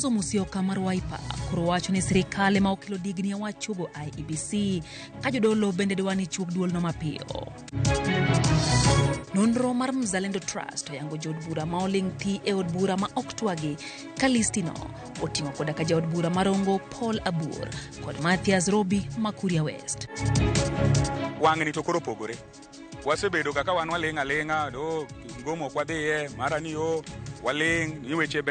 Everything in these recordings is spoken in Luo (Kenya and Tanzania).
Kalonzo Musyoka mar Wiper koro wacho ni sirikal ma okelo digni wach chugo IEBC ka jodolo bende dwani chug duol no mapiyo. Nonro mar Mzalendo Trust oyango jod bura ma oling thi e od bura ma ok twagi ka listino oting'o koda ka jaod bura marongo Paul Abur kod Mathias Robi Makuria West. Wang'ni to koro pogore. Wasebedo kaka wan walenga do ngomo kwa dhiye mara ni o waling ni weche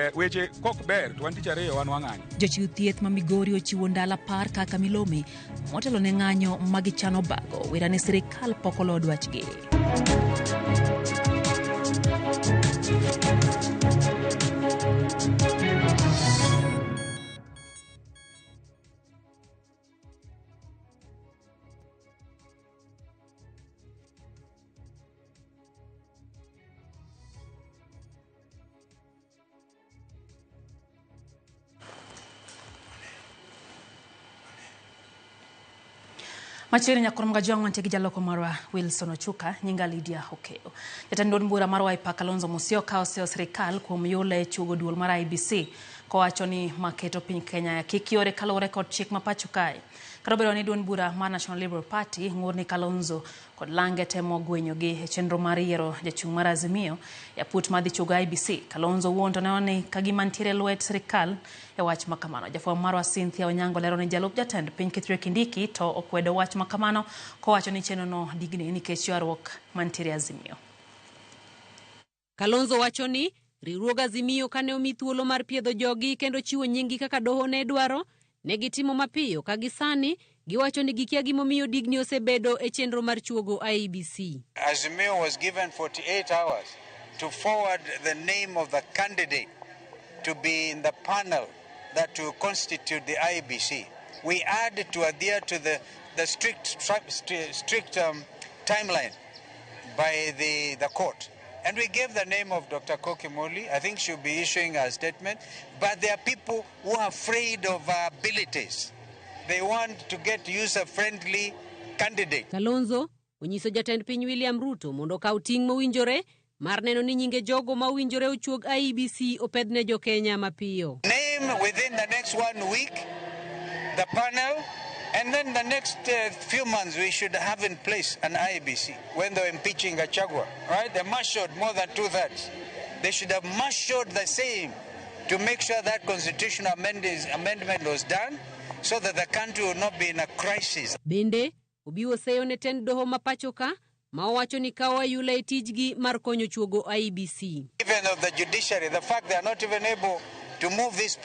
kok ber to wanti chare wan wang'anyo. Jochiw thieth ma Migori ochiwo ndala par kaka milome motelo ne ng'anyo magichano bago wera ne sirikal pokolo dwachgi. Machiri nyakurumga jongwa ntegi jaloko marwa Wilson Ochuka nyinga Lydia Hokeo. Jatend bura mar Wiper Kalonzo Musyoka oseo sirikal kuom yole chugo duol mar IEBC kowacho ni maketo piny Kenya ya kik yore kalore kod chik mapacho kae. Karobedo ni duond bura mar National Liberal Party ng'ur ni Kalonzo kod lange temo gwenyogi e chenro mar yiero jachung' mar Azimio ya put madhi chugo IEBC. Kalonzo wuondo ne ni kagima ntiere lwet sirikal e wach makamano. Jafwambo marwa Cynthia Onyango lero ni jalup jatend piny Kithure Kindiki to okwedo wach makamano kowacho ni chenro no digni nikech ywaruok mantiere Azimio. Kalonzo wacho ni riwruog Azimio kane omi thuolo mar piedho jogi kendo chiwo nyingi kaka doho ne dwaro ne gitimo mapiyo ka gisani giwacho ni gikia gimomiyo digni osebedo e chenro mar chuogo IEBC. Azimio was given 48 hours to forward the name of the candidate to be in the panel that will constitute the IEBC. We had to adhere to the strict timeline by the court. And we gave the name of Dr. Kokimoli. I think she'll be issuing a statement. But there are people who are afraid of our abilities. They want to get user-friendly candidate. Kalonzo onyiso jatend piny William Ruto mondo kaw ting' mowinjore mar neno ni nyinge jogo mawinjore ochuog IEBC opedne jo Kenya mapiyo. Name within the next 1 week the panel, and then the next few months we should have in place an IEBC. When they're impeaching Gachagua, right? They marshaled more than 2/3. They should have marshaled the same to make sure that constitutional amendment was done so that the country will not be in a crisis. Bende, obiwo seyo ne tend doho mapacho ka ma owacho ni kawa yula e tijgi mar konyo chuogo IEBC. Even of the judiciary, the fact they are not even able to move this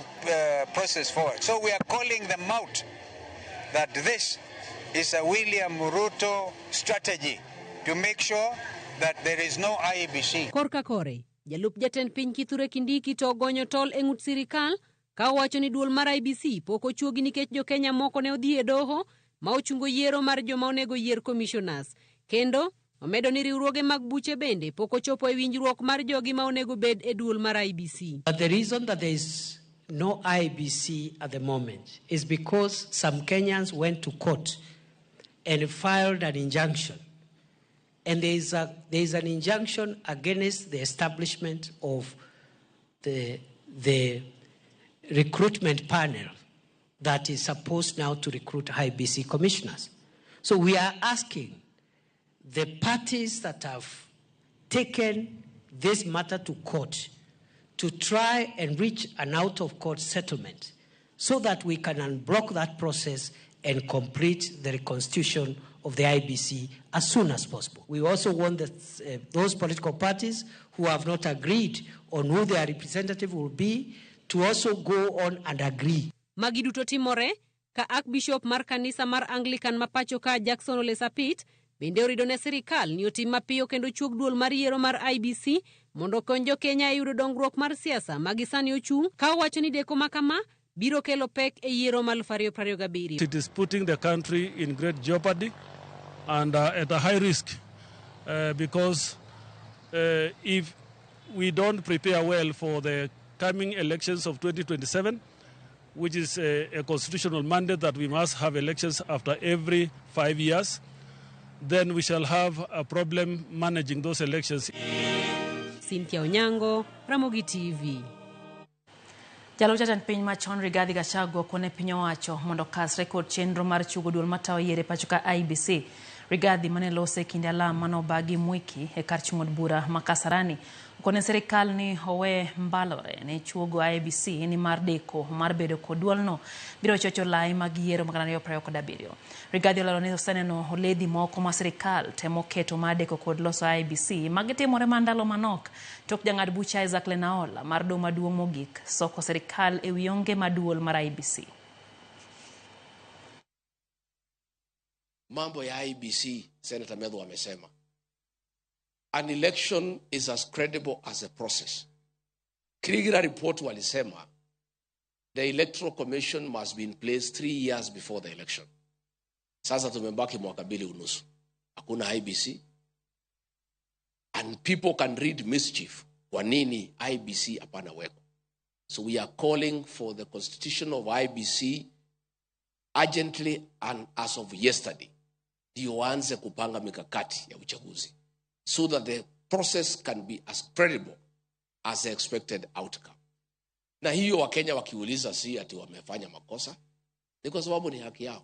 process forward. So we are calling them out that this is a William Ruto strategy to make sure that there is no IEBC. Korka kore, jalup jatend piny Kithure Kindiki to gonyo tol e ng'ut sirikal ka wacho ni duol mar IEBC pok ochuogi nikech jo Kenya moko ne odhi e doho ma ochungo yiero mar joma onego yier commissioners. Kendo omedo ni riwruoge mag buche bende pok ochopo e winjruok mar jogi ma onego bed e duol mar IEBC. But the reason that there is no IEBC at the moment is because some Kenyans went to court and filed an injunction. And there is an injunction against the establishment of the recruitment panel that is supposed now to recruit IEBC commissioners. So we are asking the parties that have taken this matter to court to try and reach an out-of-court settlement so that we can unblock that process and complete the reconstitution of the IEBC as soon as possible. We also want that, those political parties who have not agreed on who their representative will be to also go on and agree. Magiduto timore ka Archbishop mar kanisa mar Anglican mapacho ka Jackson Ole Sapit bende orido ne sirikal ni otim mapiyo kendo chuog duol mar yiero mar IEBC mondo kony jo Kenya e yudo dongruok mar siasa magisani ochung' ka owacho ni deko makama biro kelo pek e yiero mar 2027. It is putting the country in great jeopardy and at a high risk because if we don't prepare well for the coming elections of 2027, which is a constitutional mandate that we must have elections after every 5 years, then we shall have a problem managing those elections. Cynthia Onyango, Ramogi TV. Jalup jatend piny machon Rigathi Gachagua kone piny owacho mondo kas rekod chenro mar chugo duol matayo yiere pacho ka IEBC. Rigathi mane lose kinde alam manobagi Mwiki e kar chung'od bura ma Kasarani kone serikal ni owe mbalore ne chuogo IEBC ni mar deko mar bedo kod duolno biro chocho lai mag yiero mag 2027. Rigathi olero ni oseneno oledhi moko ma serikal temo keto mar deko kod loso IEBC magitimore mandalo manok tok jang'ad bucha Isaac Lenaola mar doho maduong' mogik soko serikal e wi onge maduol mar IEBC. Mambo ya IEBC, Senator Medhu amesema, an election is as credible as a process. Kriegler report walisema, the electoral commission must be in place 3 years before the election. Sasa tumebaki mwaka 2 unusu. Hakuna IEBC. And people can read mischief. Kwa nini IEBC hapana weko? So we are calling for the constitution of IEBC urgently and as of yesterday. Ndio waanze kupanga mikakati ya uchaguzi, so that the process can be as credible as the expected outcome. Na hiyo Wakenya wakiuliza si ati wamefanya makosa, ni kwa sababu ni haki yao.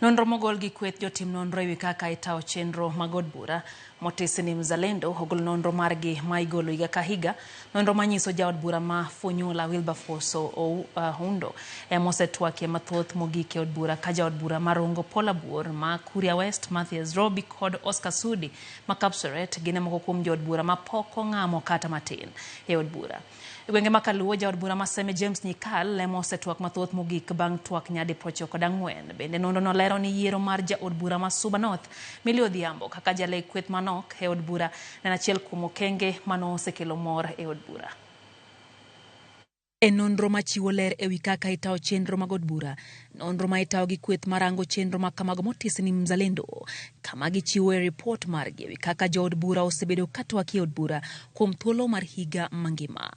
Nonro mogol gi kweth jotim nonro ewi kaka itawo chenro magod bura motisni Mzalendo ogol nonro margi ma igolo higa ka higa. Nonro manyiso jaod bura ma Funyula Wilberforce Oundo mosetwakie mathoth mogik e od bura ka jaod bura marongo Paula Buor ma Kuria West, Mathias Robi kod Oscar Sudi ma Kapseret gine moko kuom jaod bura ma poko ng'amo kata matin e od bura. Gwenge makaluo jaod bura maseme James Nyikal mosetwak mathoth mogik bang' twak nyadi 94. Bende nonro nolero ni yiero mar jaod bura ma Suba North Millie Odhiambo kaka jale kweth manok e od bura en achiel kuom okenge mano osekelo mor e od bura. E nonro machiwo ler ewi kaka itawo chenro mag od bura, nonro ma itawo gi kweth marango chenro ma kamago motisni Mzalendo, kama gichiwo e report margi ewi kaka jaod bura osebedo katwak e od bura kuom thuolo mar higa mangima.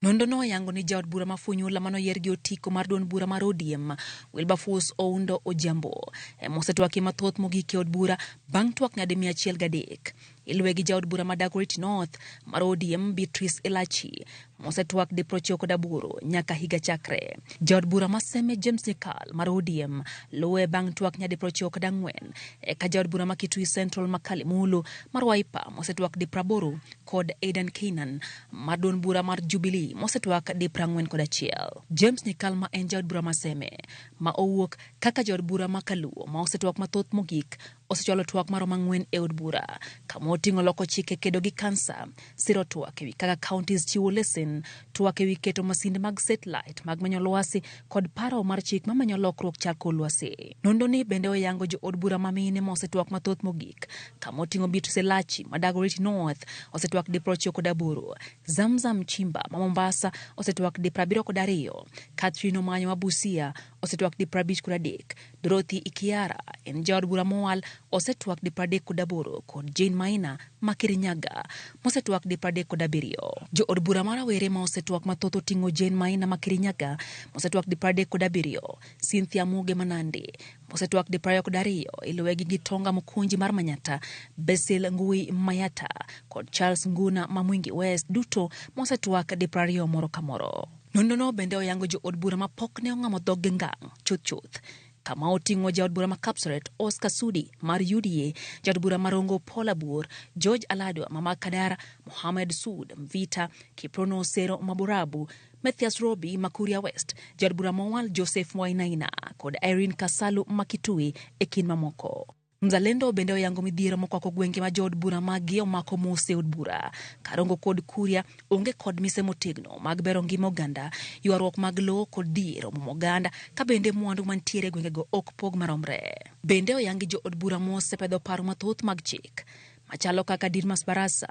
Nondo no yango ni jaod bura ma Funyula manoyier gi otiko mar duond bura mar ODM Wilberforce Oundo Ojambo mosetwaki mathoth mogik e od bura bang' twak nyadi 103. Iluwe gi jaod bura ma Dagoretti North mar ODM Beatrice Elachi mosetwak di 98 nyaka higa chakre. Jaod bura maseme James Nyikal mar ODM luwe bang' twak nyadi 94 ka jaod bura ma Kitui Central Makali Mulu mar Wiper mosetwak di 80 kod Aidan Keynan mar duond bura mar Jubilee mosetwak di 41. James Nyikal ma en jaod bura maseme ma owuok kaka jaod bura makaluo ma osetwak mathoth mogik osecholo twak maro mang'wen e od bura kama oting'o loko chike kedo gi kansa, siro twak ewi kaka counties chiwo lesen, twak ewi keto masinde mag satellite mag manyo lwasi kod paro mar chik ma manyo lokruok chal kor lwasi. Nondo ni bende oyango jo od bura mamine ma osetwak mathoth mogik kama oting'o Beatrice Elachi ma Dagoretti North osetwak di 98, Zamzam Chimba ma Mombasa osetwak di 72, Catherine Omanyo ma Busia osetwak di 53, Dorothy Ikiara en jaod bura Mowal osetwak di 38 kod Jane Maina ma Kirinyaga mosetwak di 37. Jo od bura marawere ma osetwak mathoth oting'o Jane Maina ma Kirinyaga mosetwak di 37, Cynthia Muge Manandi mosetwak di 22, iluwe gi Gitonga Mukunji mar Manyata, Basil Ngui Mayata kod Charles Nguna ma Mwingi West duto mosetwak di 20 moro ka moro. Nondono bende oyango jo od bura ma pok ne ong'amo dhog ngang' chuth kama oting'o jaod bura ma Kapseret Oscar Sudi mar UDA, jaod bura marongo Paula Buor, George Aladwa mama Kadara, Mohamed Sud Mvita, Kiprono Sero Maburabu, Mathias Robi Makuria West, jaod bura Mowal Joseph Wainaina kod Irene Kasalu Makitui e kin mamoko. Mzalendo bende oyango midhiero mokwako gwenge ma jood bura magi omako mose od bura. Karongo kod Kuria onge kod mise motegno mag bero ngima oganda, ywaruok mag lowo kod dhier omuomo oganda ka bende mwandu mantiere gwenge go ok pog maromre. Bende oyangi jo od bura mosepedho paro mathoth mag chik machalo kaka Didmas Barasa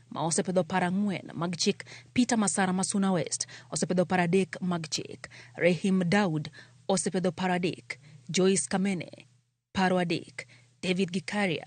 ma osepedho paro 4 mag chik, Peter Masara Masuna West osepedho paro 3 mag chik, Rahim Daud osepedho paro 3, Joyce Kamene paro 3, David Gikaria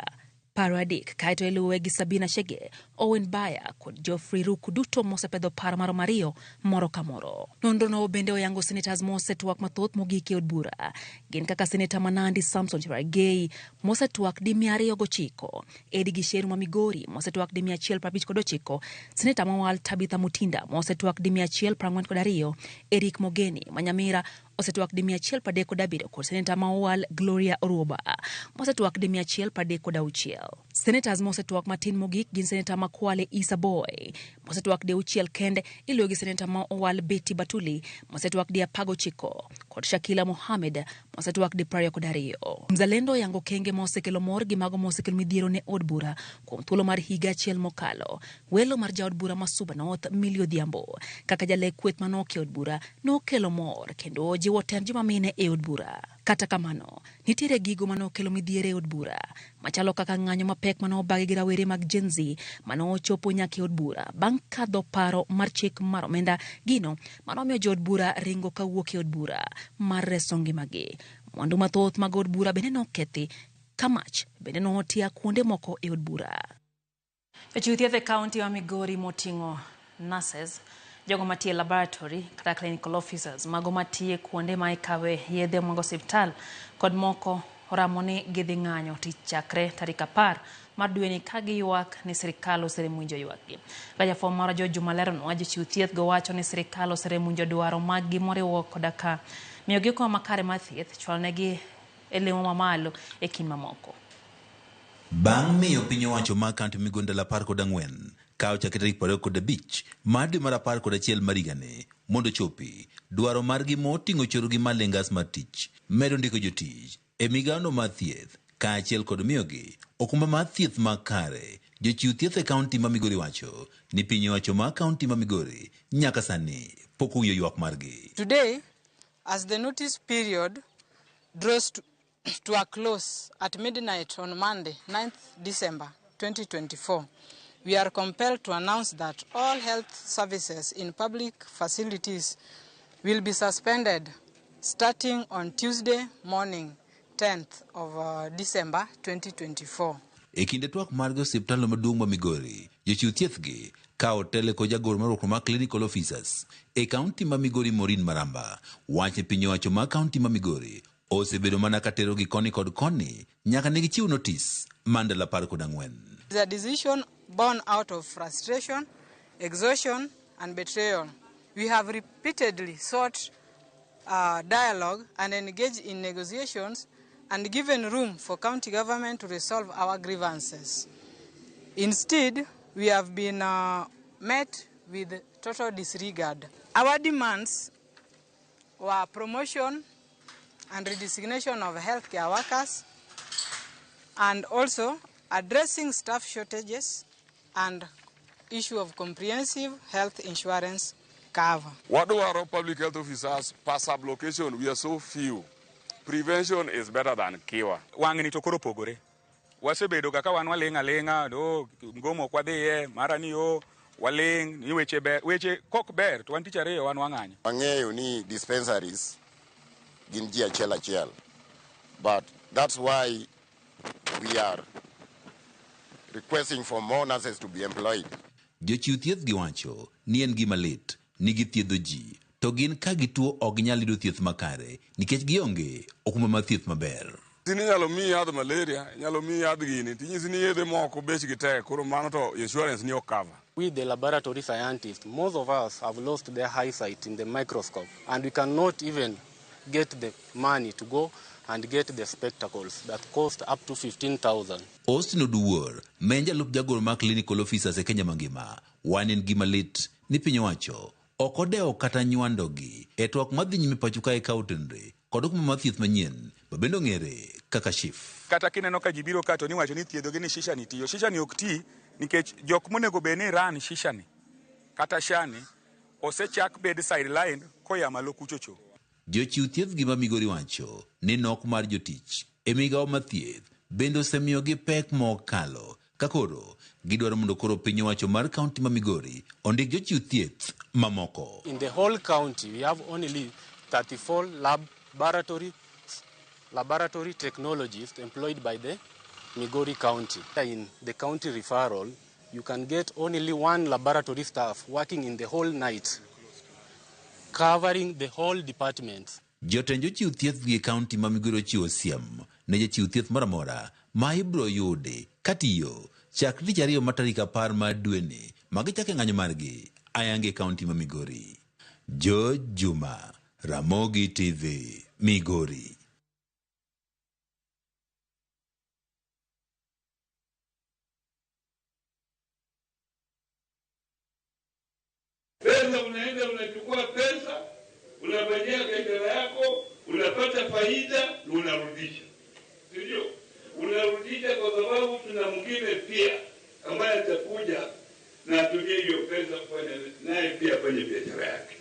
paro adek kaeto iluwe gi Sabina Chege, Owen Baya kod Geoffrey Ruku duto mosepedho paro mar Mario moro ka moro. Nonrono bende oyango senators mosetwak mathoth mogik e od bura. Gin kaka Senator Manandi Samson Cherargei mosetwak di 209, Edi Gisheru ma Migori mosetwak di 159, Senator Mawal Tabitha Mutinda mosetwak di 142, Eric Mogeni Manyamira osetwak di 137 kod Senator Mawal Gloria Oruoba mosetwak di 136. Senators mosetwak matin mogik gin Senator Makwale Isa Boy mosetwak di 6 kende, iluwe gi Senator Mawal Betty Batuli mosetwak di 19 kod Shakila Mohamed mosetwak di 22. Mzalendo yango kenge mosekelo mor gi mago mosekelo midhiero ne od bura kuom thuolo mar higa achiel mokalo. Welo mar jaod bura ma Suba North Millie Odhiambo kaka jalee kweth manok e od bura nokelo mor kendo jiwo tend joma mine e od bura. Kata kamano, nitiere gigo manokelo midhiero e od bura machalo kaka ng'anyo mapek manobagi gi rawere mag Gen Z manochopo nyaka e od bura bang' kadho paro mar chik mar omenda, gino manomiyo jood bura ringo kawuok e od bura mar reso ngimagi. Mwandu mathoth mag od bura bende nokethi ka mach bende notia kuonde moko e od bura. Jochiw thieth e kaunti wa Migori moting'o nurses, jogo matie laboratory kata clinical officers, mago matie kuonde ma ikawe yedhe mag osiptal kod moko oramo ni gidhi ng'anyo tich chakre tarik 10 mar dweni ka giywak ni sirikal oseremunjo ywakgi. Jafwambo mar George Malero jochiw thieth go wacho ni sirikal oseremunjo dwaro mag gi moriwo koda ka miyo gi koma makare mar thieth, chwalnegi e lemo mamalo e kind mamoko. Bang' miyo piny owacho ma kaunti migondo 14 kawo chakre tarik 25 mar dwe mar 11 mar higani mondo chopi dwaro margi moting'o choro gi malengas mar tich, medo ndiko jotich e migaono mar thieth kaachiel kod miyogi okumba mar thieth makare. Jochiw thieth e kaunti ma Migori wacho ni piny owacho ma kaunti ma Migori nyaka sani pok owinjo ywak margi. Today, as the notice period draws to a close at midnight on Monday, 9th December 2024, we are compelled to announce that all health services in public facilities will be suspended starting on Tuesday morning, 10th of December 2024. E kinde twak margi osiptal maduong' ma Migori, jochiw thiethgi kawo tele ko jagoro marwako ma clinical officers e kaunti ma Migori Maureen Maramba wacho piny owacho ma kaunti ma Migori osebedo mana katero gi koni kod koni nyaka ne gichiw notis mandala 14. It's a decision born out of frustration, exhaustion, and betrayal. We have repeatedly sought dialogue and engaged in negotiations and given room for county government to resolve our grievances. Instead, we have been met with total disregard. Our demands were promotion and redesignation of healthcare workers, and also addressing staff shortages and issue of comprehensive health insurance cover. What do our public health officers per sub-location? We are so few. Prevention is better than cure. Wang'ni to koro pogore. Wasebedo kaka wan waling' aling'a, do ngomo kwa dhiye, mara ni waling' ni weche kok ber, to wan tich ariyo wan wang'anyo. Wang'eyo ni dispensaries gin ji achiel, but that's why we are requesting for more nurses to be employed. Jochiw thieth giwacho ni en gima lit ni githiedho ji to gin ka gituo ok nyal yudo thieth makare nikech gionge okumba mar thieth maber. Tini nyalo mi yadh malaria, nyalo mi yadh gini, tinyisi ni yedhe moko bechgi tek, koro mano to insurance ni ok cover. We, the laboratory scientists, most of us have lost their eyesight in the microscope, and we cannot even get the money to go and get the spectacles that cost up to 15,000. Austin Oduor, menja lup jagoro ma clinical officers e Kenya mangima, wan en gima lit ni piny owacho ok odewo kata nywandogi e twak madhi nyime pacho kae kautendre kod okumba mar thieth manyien bende ong'ere kaka SHIF. Kata kineno ka ji biro ka to ni wacho ni thiedho gi ni shisha ni tiyo. Shisha ni ok ti nikech jok monego be ni ran shisha ni kata shani osechak bedside line koya malo kuchocho. Jochiw thieth gi ma Migori wacho ni nok mar jotich e migawo mar thieth bende osemiyogi pek mokalo ka koro gidwaro mondo koro piny owacho mar kaunti ma Migori ondik jochiw thieth mamoko. In the whole county, we have only 34 laboratory technologists employed by the Migori County. In the county referral, you can get only one laboratory staff working in the whole night, covering the whole department. Jotend jochiw thieth gi kaunti ma Migori chiwo siem ne jochiw thieth moro amora ma ibiro yudi katiyo chakre tich ariyo ma tarik 10 mar dweni ma gichako ng'anyo margi ayange kaunti ma Migori. Juma, Ramogi TV, Migori. Pesa unaenda unachukua pesa, unafanyia biashara yako, unapata faida na unarudisha. Sio? Unarudisha kwa sababu tuna mwingine pia ambaye atakuja na atumie hiyo pesa kufanya naye pia kwenye biashara yake.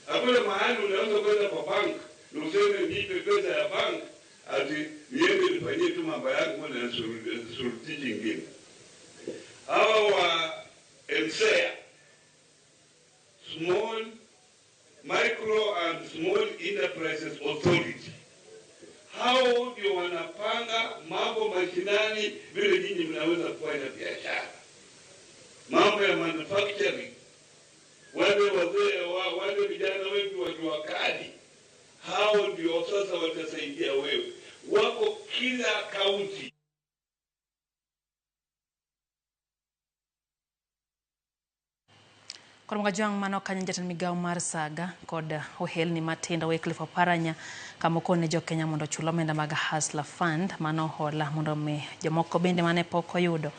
Hakuna mahali unaweza kwenda kwa bank na useme nipe pesa ya bank ati niende nifanyie tu mambo yangu na suluhisho nyingine. Hawa wa MSEA, Small, Micro and Small Enterprises Authority, hao ndio wanapanga mambo mashinani vile nyinyi mnaweza kufanya biashara. Mambo ya manufacturing, wale wazee wale vijana wetu wa jua kali, hao ndio sasa watasaidia wewe. Wako kila kaunti. Kormagajwang mano kanyo jatend migao mar Saga kod ohelni matindo Wycliffe Oparanya kamokone jo Kenya mondo chul omenda mag Hustler Fund mano hola mondo mi jomoko bende mane pok oyudo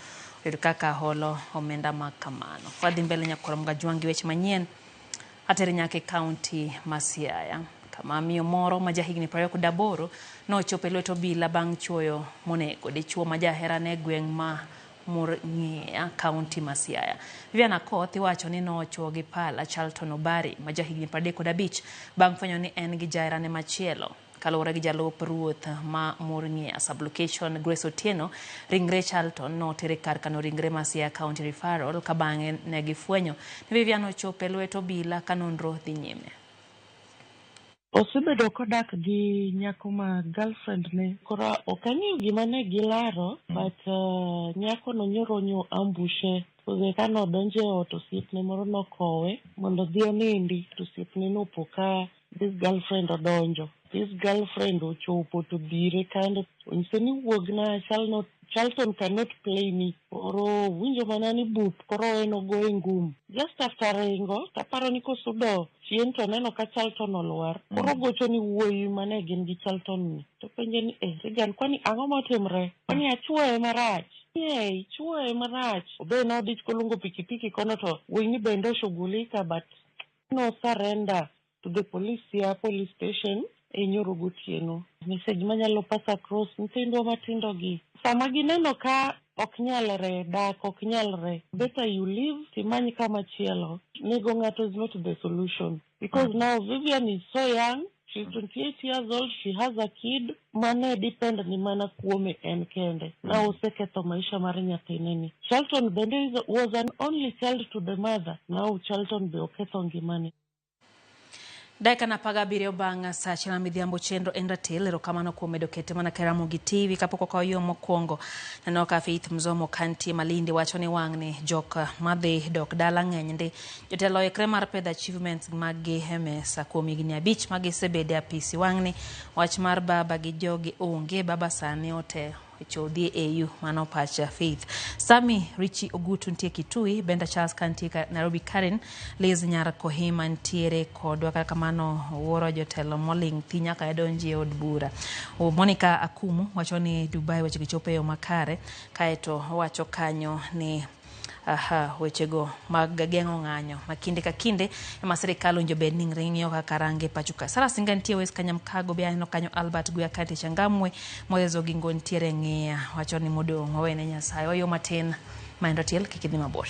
kaka holo omenda mag kamano. Fadhi mbele Kormagajwang gi weche manyien ateri nyake kaunti ma Siaya kama miyo moro ma jahigni 28 nochopo e lwet obila bang' chuoyo monego dichuo ma jaherane gweng' ma Murng'ia kaunti ma Siaya. Viviana Koth iwacho ni nochuo gi pala Charlton Obari ma jahigni 35 bang' fwenyo ni en gi jaherane machielo. Kaluwore gi jalup ruoth ma Murng'ia sublocation Grace Otieno, ringre Charlton notere kar kano ringre ma Siaya County Referral ka bang'e ne gifwenyo ni Viviana ochopo e lwet obila ka nonro dhi nyime. Osebedo kodak gi nyako ma girlfriend ne kora okang'eyo gima ne gilaro but nyako no nyoronyo ambushe Oze kano donje ot osiepne moro nokowe mondo dhi onindi to osiepne nopo ka this girlfriend odonjo. This girlfriend ochopo to dire kando onyise ni wuogna Charlton cannot play me. Oro winjo manani but koro eno go ngum. Just after ringo taparo ni kosudo chien to neno ka Charlton olwar. Koro gocho ni wuoyi mane gin gi Charlton ni. To penje ni Regan kwani ang'o motimre? Kwani achuoye marach? Chuoye marach. Obe no dich kolungo pikipiki kono to wuoyi ni bende oshughulika but no surrender to the police station e Nyoro gotieno. Message manyalo pass across nyithindo matindo gi. Sama gineno ka oknyalre, dak oknyalre, better you live timany kama chielo. Nego ng'ato is not the solution. Because now Vivian is so young, she's 28 years old, she has a kid, mane depend ni mana kuome en kende. Na oseketho maisha mar nyathineni. Charlton bende was an only child to the mother. Now Charlton be oketho ngimane. Daika na paga birio banga sa china midhiambo chenro endatil erokamano kuom medo kete mana ka Ramogi TV kapok okawo yo mokwongo. Nanoka Faith Mzomo kanti Malindi wacho ni wang' ni jok madhi dok dala ng'eny ndi jotelo ekre mar pedho achievements mag mesa kuom higni 5 mag isebede apisi wang' ni wach mar baba gi jogi onge baba sani ote chodhi EU mano pacha Faith. Sami Richie Ogutu ntie Kitui, Benda Charles kantika Nairobi Karen, Liz Nyar Kohima ntiere kodwa kaka mano woro jotelo moling thinya ka edonji od bura. Monica Akumu wacho ni Dubai wacho gichope yo makare kaeto wacho kanyo ni wechego mag geng'o ng'anyo makinde ka kinde ema sirikal onjo bed ni ng'io kaka range pachuka. Sara Singa ntie West Kanyamkago bia no kanyo Albert Guya kati Changamwe Moyezo Gingo ntiere ng'ia wacho ni modong owene Nyasaye oyo matin maendo tiel kikidhi mabor.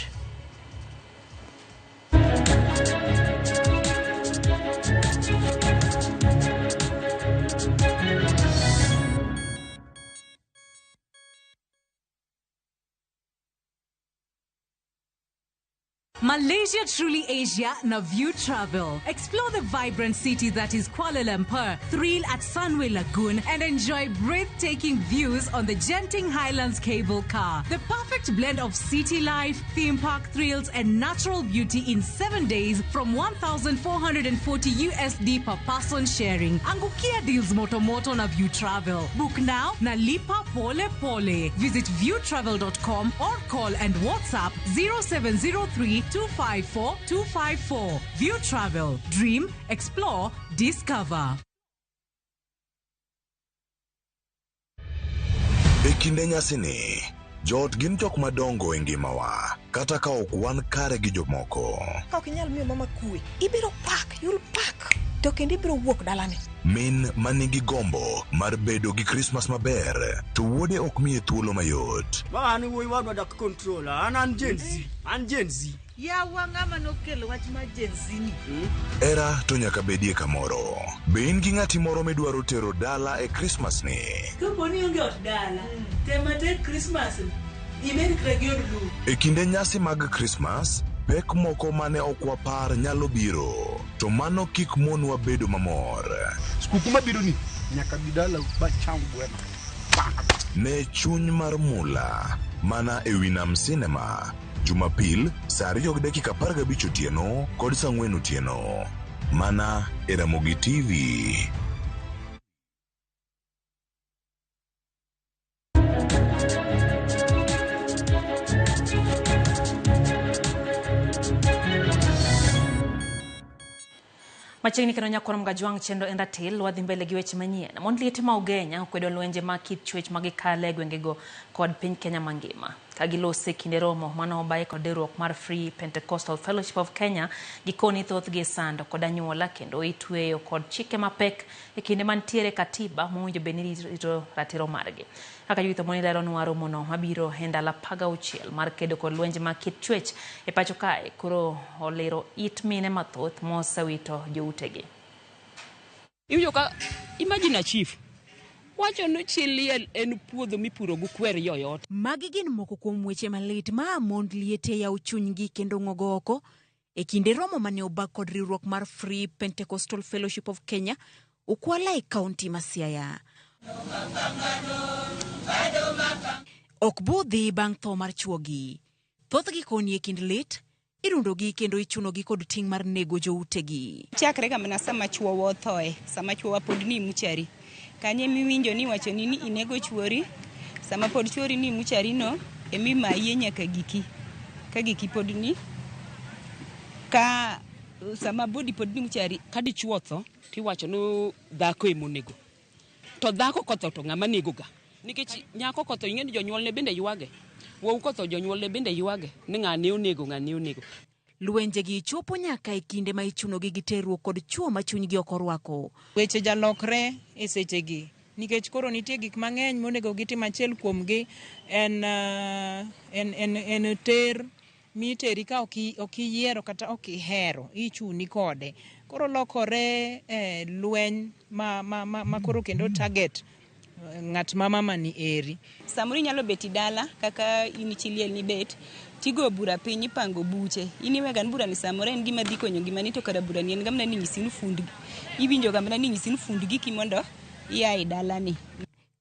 Malaysia truly Asia na View Travel. Explore the vibrant city that is Kuala Lumpur, thrill at Sunway Lagoon, and enjoy breathtaking views on the Genting Highlands cable car. The perfect blend of city life, theme park thrills, and natural beauty in 7 days from 1,440 USD per person sharing. Angukia deals moto na View Travel. Book now na lipa pole pole. Visit viewtravel.com or call and WhatsApp 0703 254 254. View Travel. Dream, explore, discover. E kinde nyasini, joot gin jok madongo e ngimawa, kata ka ok wan kare gi jomoko. Ka ok inyal miyo mama kwe, ibiro pak, you'll pak. To kendo ibiro wuok dalane. Min manigi gombo mar bedo gi Christmas maber, to wuode ok miye thuolo mayot. An wuoyi wadwa dak control, an Gen Z. Ya wang'ama nokelo wach mar Gen Z ni. Era to nyaka bedie kamoro. Be in gi ng'ati moro midwaro tero dala e Christmas ni? Kapo ni onge ot dala, tema tek Christmas, imed kregiod lu. E kinde nyasi mag Christmas, pek moko mane ok wapar nyalo biro, to mano kik monwa bedo mamor. Skuku mabiro ni nyaka bidala ba cham gweno. Ne chuny mar mula, mana e Winam Cinema, Jumapil, saa 2:15 otieno kod saa 4 otieno. Mana e Ramogi TV. Machiegni kendo nyakoro mgajwang' chendo endatil wadhi mbele gi weche manyien. Mond liete ma Ugenya okwedo lwenje ma kit chwech magikale e gwengego kod piny Kenya mangima. Kagilose kinde romo mano obaye kod riwruok mar Free Pentecostal Fellowship of Kenya gikoni thoth gi sando kod anyuola kendo itweyo kod chike mapek e kinde mantiere katiba mowinjo beni rito ratiro margi. Kaka yuitho moni lero nwaro mono mabiro e ndalo 16 mar kedo kod lwenje ma kit chwech e pacho kae koro olero it mine mathoth mosewito joutegi. Iwinjo ka imagine a chief wacho no chiliel en puodho mipuro gu kwer yoyot. Magi gin moko kuom weche malit ma mond liete yaw chunygi kendo ngogo oko e kinde romo mane obak kod riwruok mar Free Pentecostal Fellowship of Kenya ukwala e kaunti ma Siaya. Ok budhi bang' tho mar chuogi. Thothgi koni e kind lit, irundogi kendo ichunogi kod ting' mar nego joutegi. Chakre kamana sama chuo wothoe, sama chuo pod ni muchari. Kanye miwinjo ni wacho ni inego chuori, sama pod chuori ni muchari no, emi maie nyaka giki. Ka giki pod ni, ka sama bodi pod ni muchari. Kadi chuo tho, tiwacho no dhako e monego. To dhako kotho to ng'ama nego ga. Nikech nyako kotho ing'eni jonyuol ne bende ywage. Wuow kotho jonyuol ne bende ywage. Ni ng'ane onego. Lwenje gi chopo nyaka e kinde ma ichunogi gi terruok kod chuo ma chunygi ok orwako. Weche jalokre e sechegi nikech koro nitie gik mang'eny monego gitim. Achiel kuomgi en ter miteri ka ok iyiero kata ok ihero ichuni kode. Koro lokore lweny ma koro kendo target ng'at mama ni eri. Samuri nyalo beti dala kaka ini chiliel ni bet tigo bura piny ipango buche. Iniwe gan bura ni samore en gima dhi konyo gima ni to kara bura ni en gamna ni nyisinu fundgi. Iwinjo gamna ni nyisinu fundgi kimondo iya e dala ni.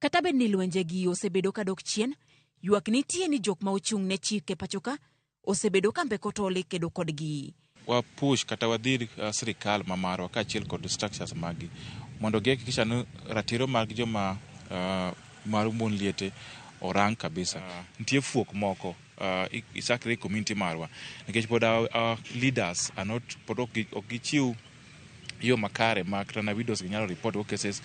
Kata bed ni lwenje gi osebedo kadok chien, ywak nitie ni jok ma ochung' ne chike pachoka osebedo kambe kotole kedo kodgi. Wa push kata wadhir sirikal mamarwa kaachiel kod structures magi mondo gihakikisha ni ratiro mag joma mar mon liete orang kabisa. Nitie fuok moko isakre community marwa nikech pod leaders are not pod ok gichiw yo makare ma kata na videos ginyalo report o cases.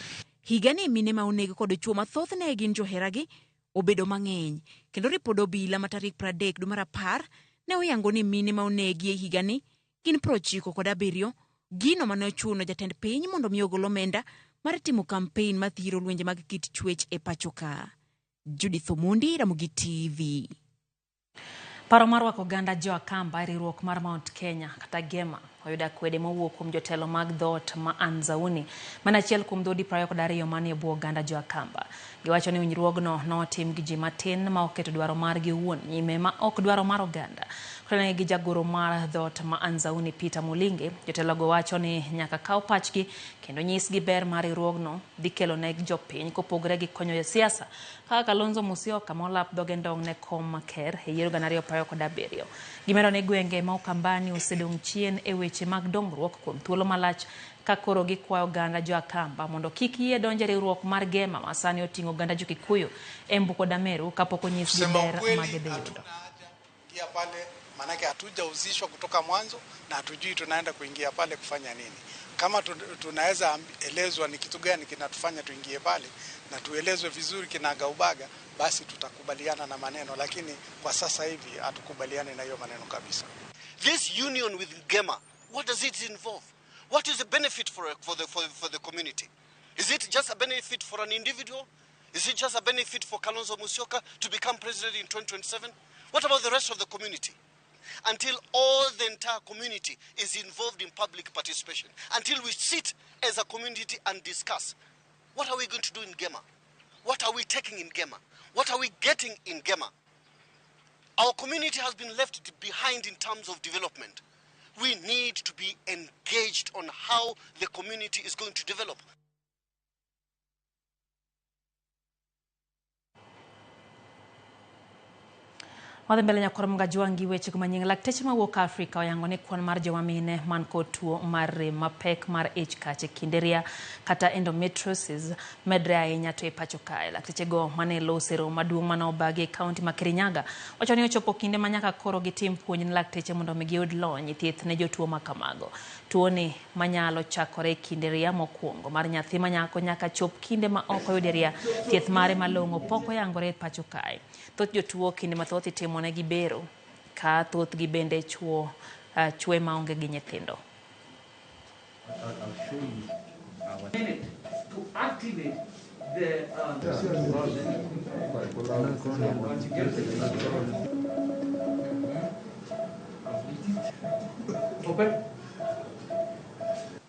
Higani mine ma onego kod chuo mathoth ne gin joheragi obedo mang'eny kendo ripod obila ma tarik 30 dwe mar 10 ne oyango ni mine ma onegi e higani gin 97. Gino mane ochuno jatend piny mondo mi ogol omenda mar timo campaign mathiro lwenje mag kit chwech e pachoka. Judith Omondi, Ramogi TV. Paro mar wako ganda jo Akamba riwruok mar Mount Kenya kata Gema oyuda kwede mowuok kuom jotelo mag dhot ma Anzauni mana achiel kuom dhodi 22 manie bwo ganda jo Akamba. Giwacho ni winjruogno notim gi ji matin ma oketo dwaro margi owuon nyime ma ok dwaro mar oganda. Kwenye gijagoro mar dhot ma Anzauni Peter Mulingi, jotelogo wacho ni nyaka kaw pachgi kendo nyisgi ber mar riwruogno dhi kelo ne jopiny kopogore gi konyo siasa kaka Kalonzo Musyoka molap dhoge ndong' ne kom ker e yiero 2027. Gimero ne gwenge ma Ukambani osedong' chien e weche mag dongruok kuom thuolo malach ka koro gikwayo ganda jo Akamba mondo kik yie donje riwruok mar Gema ma sani oting'o ganda jo Kikuyu e Mbuko Dameru kapok onyisgi ber mag dhi yudo. Pale manake hatujauzishwa kutoka mwanzo na hatujui tunaenda kuingia pale kufanya nini. Kama tunaweza elezwa ni kitu gani kinatufanya tuingie pale na tuelezwe vizuri kinagaubaga, basi tutakubaliana na maneno, lakini kwa sasa hivi hatukubaliane na hiyo maneno kabisa. This union with Gema, what does it involve? What is the benefit for the community? Is it just a benefit for an individual? Is it just a benefit for Kalonzo Musyoka to become president in 2027? What about the rest of the community? Until all the entire community is involved in public participation, until we sit as a community and discuss, what are we going to do in Gema? What are we taking in Gema? What are we getting in Gema? Our community has been left behind in terms of development. We need to be engaged on how the community is going to develop. Wadhi mbele nyakoro mgajuangi weche kumanying lakteche mawuok Afrika oyango ni kwan mar joma mine man kod tuo mar rem mapek mar ich kache kinderia kata endometriosis medre ahinya to e pacho kae. Lakteche go mane losero maduong' mane obagi e kaunti ma Kirinyaga wacho ni ochopo kinde ma nyaka koro gitim puonj ni lakteche mondo giyud lony thieth ne jotuo ma kamago. Tuo ni manyalo chakore kinderia mokwongo mar nyathi manyako nyaka chop kinde ma ok oyuderia thieth mare malong'o pok oyangore e pacho kae. Thoth jotuo kinde mathoth itimo ne gibero ka thoth gi bende chwe maonge gi nyithindo.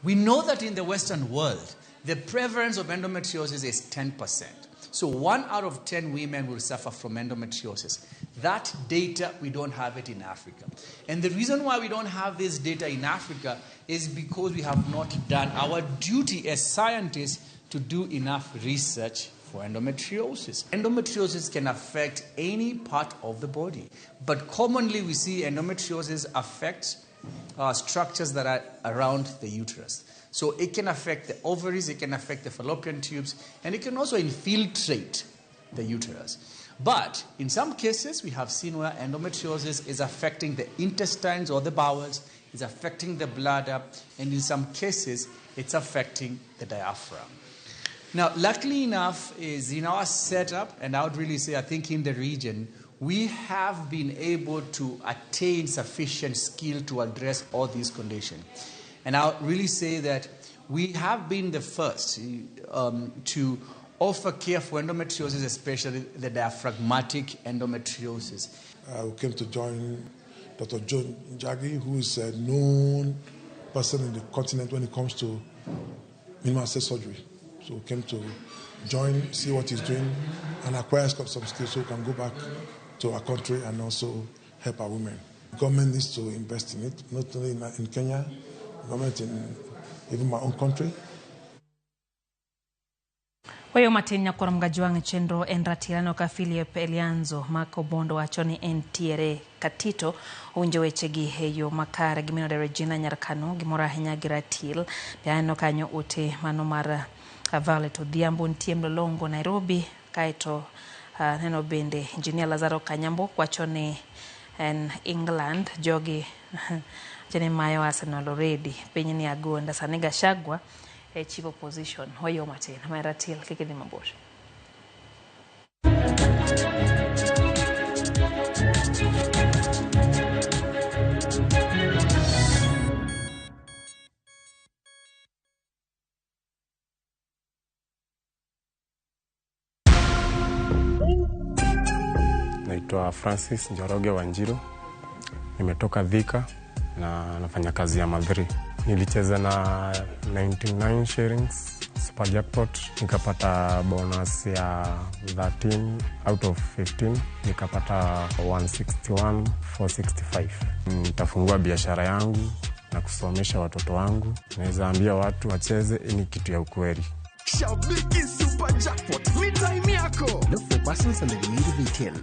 We know that in the Western world, the prevalence of endometriosis is 10%. So 1 out of 10 women will suffer from endometriosis. That data, we don't have it in Africa. And the reason why we don't have this data in Africa is because we have not done our duty as scientists to do enough research for endometriosis. Endometriosis can affect any part of the body, but commonly we see endometriosis affect structures that are around the uterus. So it can affect the ovaries, it can affect the fallopian tubes, and it can also infiltrate the uterus. But in some cases, we have seen where endometriosis is affecting the intestines or the bowels, is affecting the bladder, and in some cases, it's affecting the diaphragm. Now, luckily enough, is in our setup, and I would really say, I think in the region, we have been able to attain sufficient skill to address all these conditions. And I'll really say that we have been the first to offer care for endometriosis, especially the diaphragmatic endometriosis. We came to join Dr. John Njagi, who is a known person in the continent when it comes to minimal surgery. So we came to join, see what he's doing, and acquire some skills so we can go back to our country and also help our women. The government needs to invest in it, not only in Kenya, government in even my own country. Oyo matin nyakoro mgajuang' chenro en ratirano ka Philip Elianzo mako bondo wacho ni entiere katito unjo weche gi heyo makare gimino de Regina Nyarkano gimoro ahinya gi ratil piano kanyo ote mano mar Violet Odhiambo ntie Mlolongo Nairobi kaito neno bende Engineer Lazaro Kanyambo wacho ni en England jogi jene mayo Arsenal already penye ni agonda Saniga Shagwa chief opposition hoyo matin maratil kikidi mabor. Naitwa Francis Njoroge Wanjiru. Nimetoka Thika na nafanya kazi ya Madhri. Nilicheza na 99 shillings super jackpot, nikapata bonus ya 13 out of 15, nikapata 161,465. Nitafungua biashara yangu na kusomesha watoto wangu. Naweza ambia watu wacheze, ni kitu ya ukweli. Shabiki super jackpot, ni time yako. Look for buses and the need of retail.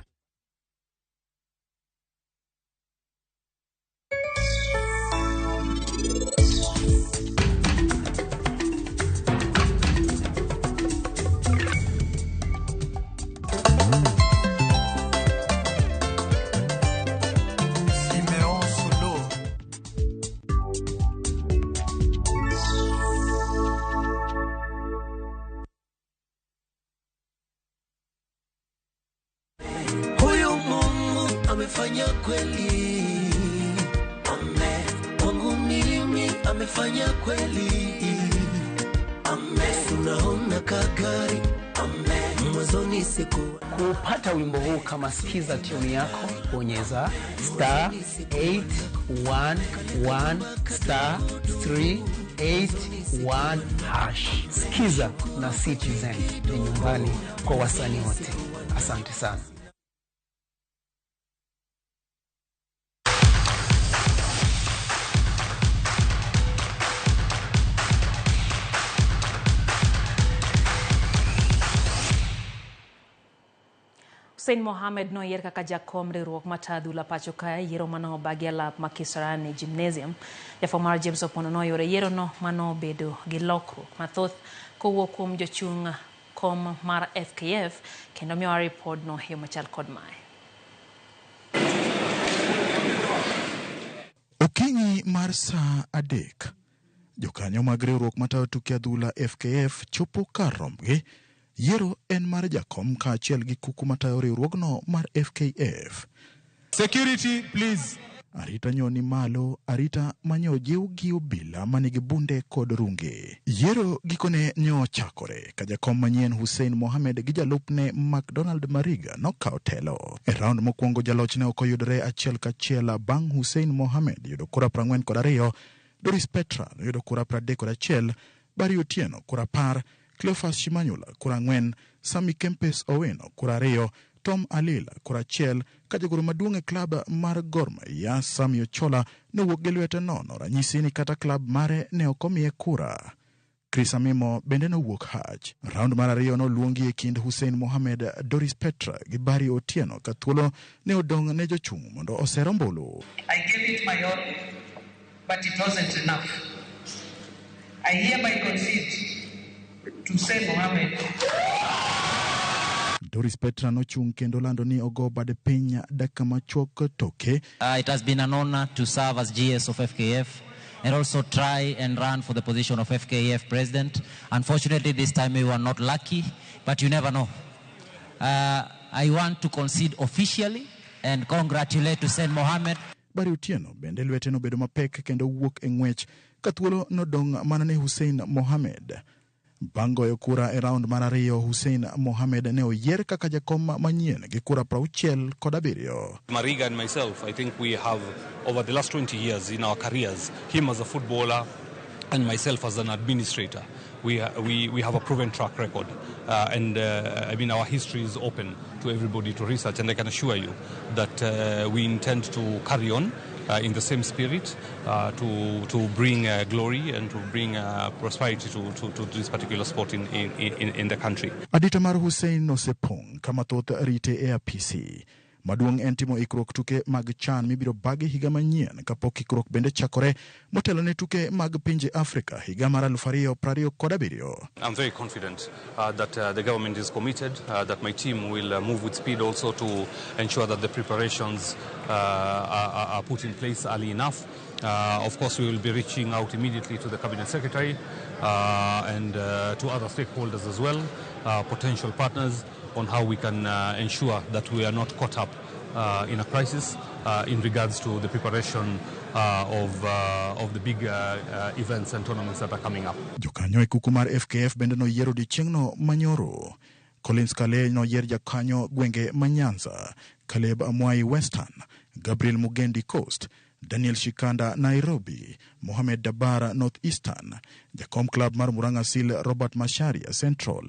Amefanya kweli, kwangu mimi amefanya kweli, tunaona kagari, mwanzoni siku. Kupata wimbo huu kama sikiza tune yako, bonyeza *811*381#. Sikiza na Citizen ni nyumbani kwa wasanii wote. Asante sana. Hussein Mohamed no yer kaka jakom riwruok matadhula pacho kae yiero mano bagia lap makisarani gymnasium jafomar James Opono no yore yiero no mano bedo gi lokruok mathoth kowuok kuom jochung' kom mar FKF kendo miyo report no yo machal kod mae. Okinyi mar saa 3 jokanyo mag riwruok matayo tuke adhula FKF chopo kar rombgi. Yiero en mar jakom kaachiel gi kuku matayo riwruogno mar FKF. Security, please. Arita nyoni malo, arita manyo jiw gi obila manigi bunde kod runge. Yiero gikone nyo chakore ka jakom manyien Hussein Mohamed gi jalupne McDonald Mariga nokao telo. E round mokwongo jalochne ok oyudore achiel kachiel bang' Hussein Mohamed yudo kura 42, Doris Petra yudo kura 31, Bari Otieno kura 10, Cleophas Shimanyula kura 4, Sami Kempes Owino kura 2, Tom Alila kura 1, kajagoro maduong' e klab mar Gor Mahia Sami Ochola nowuok gi lwete nono, ranyisi ni kata klab mare ne okomiye kura. Chris Amimo bende nowuok haj. Round mar 2 noluongi e kind Hussein Mohamed, Doris Petra gi Bari Otieno ka thuolo ne odong' ne jochung' mondo osero ombulu. I gave it my all, but it wasn't enough. I hereby concede to Hussein Mohamed. Doris Petra nochung' kendo lando ni ogo bade piny dakika machuok toke. It has been an honor to serve as GS of FKF and also try and run for the position of FKF president. Unfortunately, this time we were not lucky, but you never know. I want to concede officially and congratulate Hussein Mohamed. Bari Otieno bende lwete no bedo mapek kendo wuok e ng'wech ka thuolo nodong' mana ne Hussein Mohamed. Bang' goyo kura e round mar 2, Hussein Mohamed ne oyier kaka jakom manyien gi kura 67. Mariga and myself, I think we have, over the last 20 years in our careers, him as a footballer and myself as an administrator, we have a proven track record. I mean, our history is open to everybody to research, and I can assure you that we intend to carry on in the same spirit to bring glory and to bring prosperity to this particular sport in the country. Adita mar Hussein osepong' kama thoth rite e apisi. Maduong' en timo ikruok tuke mag CHAN mibiro bagi higa manyien kapok ikruok bende chakore motelo ne tuke mag pinje Afrika higa mar 2027. I'm very confident that the government is committed, that my team will move with speed also to ensure that the preparations are put in place early enough. Of course, we will be reaching out immediately to the Cabinet Secretary and to other stakeholders as well, potential partners, on how we can ensure that we are not caught up in a crisis in regards to the preparation of the big events and tournaments that are coming up. Jokanyo e kuku mar FKF bende no yiero dichieng'no manyoro. Collins Kale no yier jakanyo gwenge Manyanza, Caleb Amwai Western, Gabriel Mugendi Coast, Daniel Shikanda Nairobi, Mohamed Dabara North Eastern, Jakom Club mar Murang'a Seal Robert Masharia Central,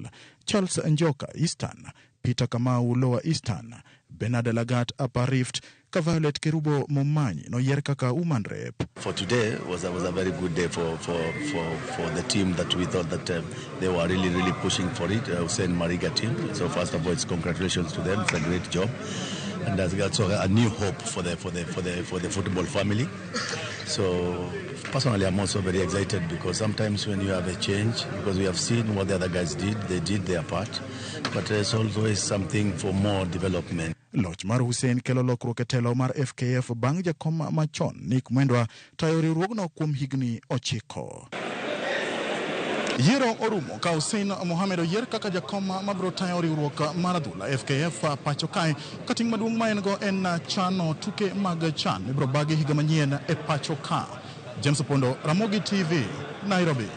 Charles Njoka Eastern, Peter Kamau Lower Eastern, Bernard Lagat Upper Rift, Violet Kerubo Momanyi no yer kaka woman rep. For today was a very good day for the team that we thought that they were really pushing for it. Hussein Mariga team. So first of all, it's congratulations to them. It's a great job, and that's also a new hope for the football family. So personally, I'm also very excited because sometimes when you have a change, because we have seen what the other guys did, they did their part, but there's always something for more development. Loch mar Hussein kelo lokruok e telo mar FKF bang' jakom machon Nick Mwendwa tayo riwruogno kuom higni 9. Yiero orumo ka Hussein Mohamed oyier kaka jakom mabiro tayo riwruok mar adhula FKF pacho kae ka ting' maduong' ma en go en chano tuke mag CHAN mibiro bagi higa manyien e pacho ka. James Opondo, Ramogi TV, Nairobi.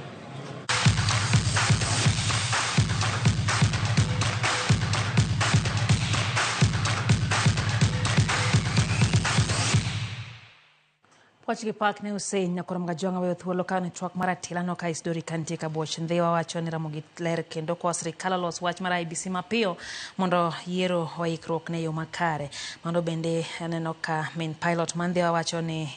Wachgi pak ne Hussein na korom gajonga weyo thuolo ka ne twak maratila no ka isdori kantie ka boch ndhiwa wacho ni Ramogi ler kendo kwa sirikal los wach mar IBC mapiyo mondo yiero waikruok ne yo makare. Mondo bende aneno ka main pilot man ndhiwa wacho ni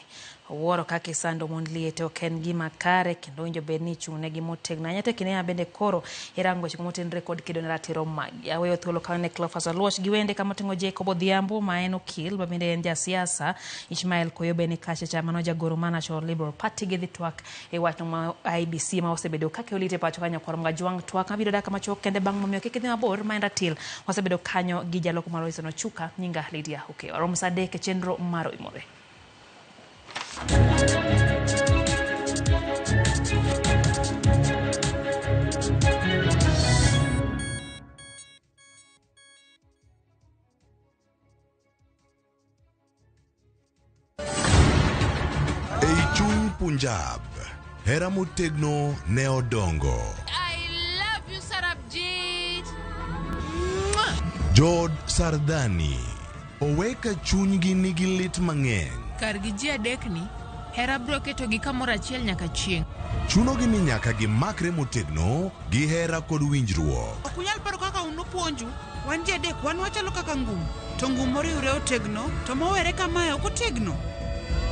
wuoro kaka sando mon liete oken gima kare kendo winjo bed ni chune gi motegna nyate kine bende koro irango chiko motenre kod kido ne ratiro mag aweyo thuolo ka ne Cleophas Aluoch gi wende kama tingo Jacob Odhiambo ma en okil ba bende en jasiasa Ishmael Koyobe ni kacha cha mano jagoro ma National Liberal Party gi twak e wach no IBC ma osebedo kaka olite pacho kanyo korom ga jwang twak ma bido daka macho kende bang momiyo kikidhi mabor ma en ratil osebedo kanyo gi jaloko mar Weche Nochuka nyinga Lydia Okeo rom sade ke chenro maro imore. Eichung Punjab, hera motegno ne odongo. I love you, Sarabjit. Jod Sardani, oweka chunygi nigi lit mang'eny. Kargi ji adekni, hera bro keto gi kamoro achiel nyaka chieng'. Chunogi ni nyaka gimakre motegno gi hera kod winjruok. Okunyal paro kaka unupuonju, wan ji adek wan wachalo kaka ngum. To ngum moriwre otegno, to mowere kamae ok otegno.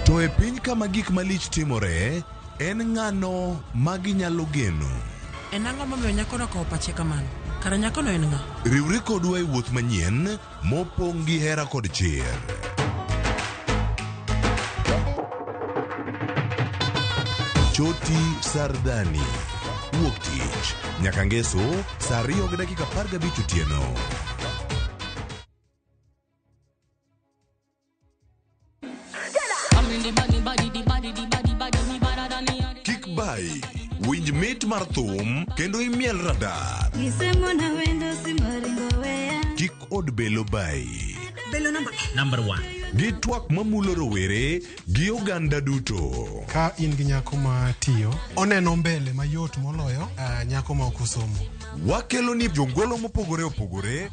To e piny kama gik malich timore, en ng'ano ma ginyalo geno. En ang'o momiyo nyakono okawo pache kamano? Kara nyakono en ng'a? Riwre kodwa e wuoth manyien mopong' gi hera kod chir. Choti Sardani, wuok tich nyaka ngeso saa 2:15 otieno. Kik bai, winj mit mar thum kendo imiel radar. Kik od belo bai. Belo number 1. Gi twak mamulo rowere gi oganda duto. Ka in gi nyako ma tiyo, oneno mbele mayot moloyo nyako ma ok osomo. Wakelo ni jongolo mopogore opogore.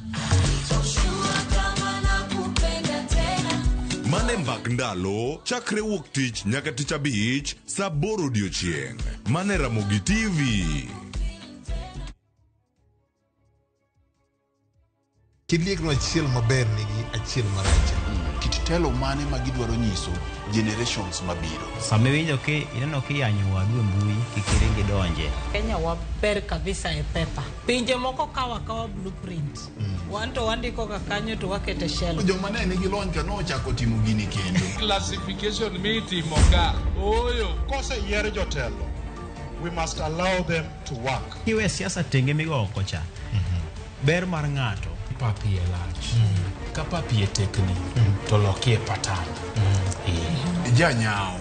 Mane mbak ndalo, chakre wuok tich nyaka tich abich, saa 8 odiochieng'. Mane Ramogi TV. Kidliekno achiel maber nigi achiel marach. Kit telo mane ma gidwaro nyiso generations mabiro. Sama winjo ki ineno ki yanyo wadu mbui kikiringi donje. Kenya waber kabisa e pepa. Pinje moko kawa blueprint. Wanto wandiko kakanyo to wakete shell. Joma ne nigi lony ka no chako timo gini kendo. Classification meeting moga. Oyo. Kose yier jotelo. We must allow them to work. Kiwe siasa tenge migo oko cha. Ber mar ng'ato. Papi e lach. Ka papi e tekni. To loki e patan. Janyao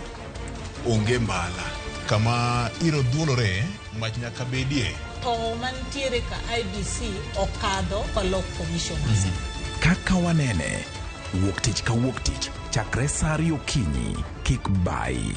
onge mbala. Kama iro dhuolore mach nyaka bedie. To mantiere ka IBC okadho kolok commissioners. Kaka wanene, wuok tich ka wuok tich, chakre saa 2 okinyi, kik bai.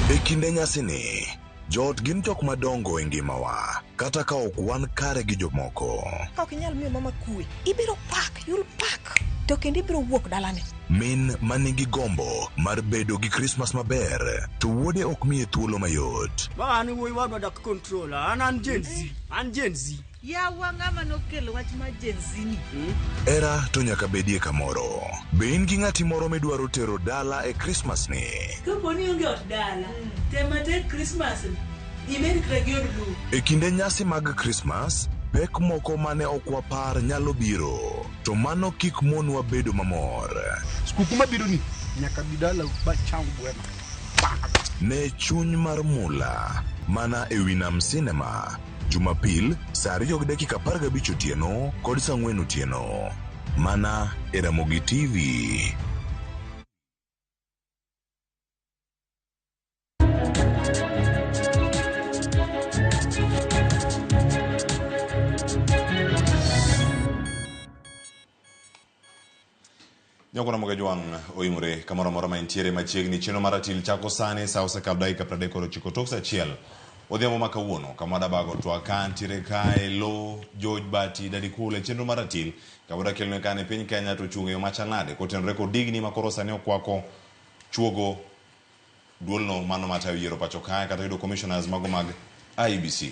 E kinde nyasini, Joot gin jok madongo e ngimawa, kata ka ok wan kare gi jomoko. Ka ok inyal miyo mama kwe, ibiro pak, you'll pak. To kendo ibiro wuok dalane. Min manigi gombo mar bedo gi Christmas maber, to wuode ok miye thuolo mayot. An wuoyi wadwa dak control, an Gen Z. Yawa ng'ama nokelo wach ma Gen Z ni. Era to nyaka bedie kamoro. Be in gi ng'ati moro midwaro tero dala e Christmas ni? Kaponi onge ot dala, temate Christmas imed kragiod lu. E kinde nyasi mag Christmas, pek moko mane ok wapar nyalo biro, to mano kik monwa bedo mamor. Skuku mabiro ni nyaka bidala ba cham gweno. Ne chuny mar mula, mana e Winam Cinema, Jumapil, saa 2:15 otieno kod saa 4 otieno. Mana e Ramogi TV. Nyoko Ramogi Jwang oimore kamoro moro ma intiere machiegni chenro mar Ratil chako sani sa osekalo dakika 39 tok saa achiel. Odhiambo ma kawuono kama dabago twak kantiere kae lo George Bati dadi kule chenro mar Ratil kawoda kelno kane piny Kenya to chunge machanade kotenore kod digni makoro sani okwako chuogo duolno mano matayo yiero pacho kae kata yudo commissioners mago mag IEBC.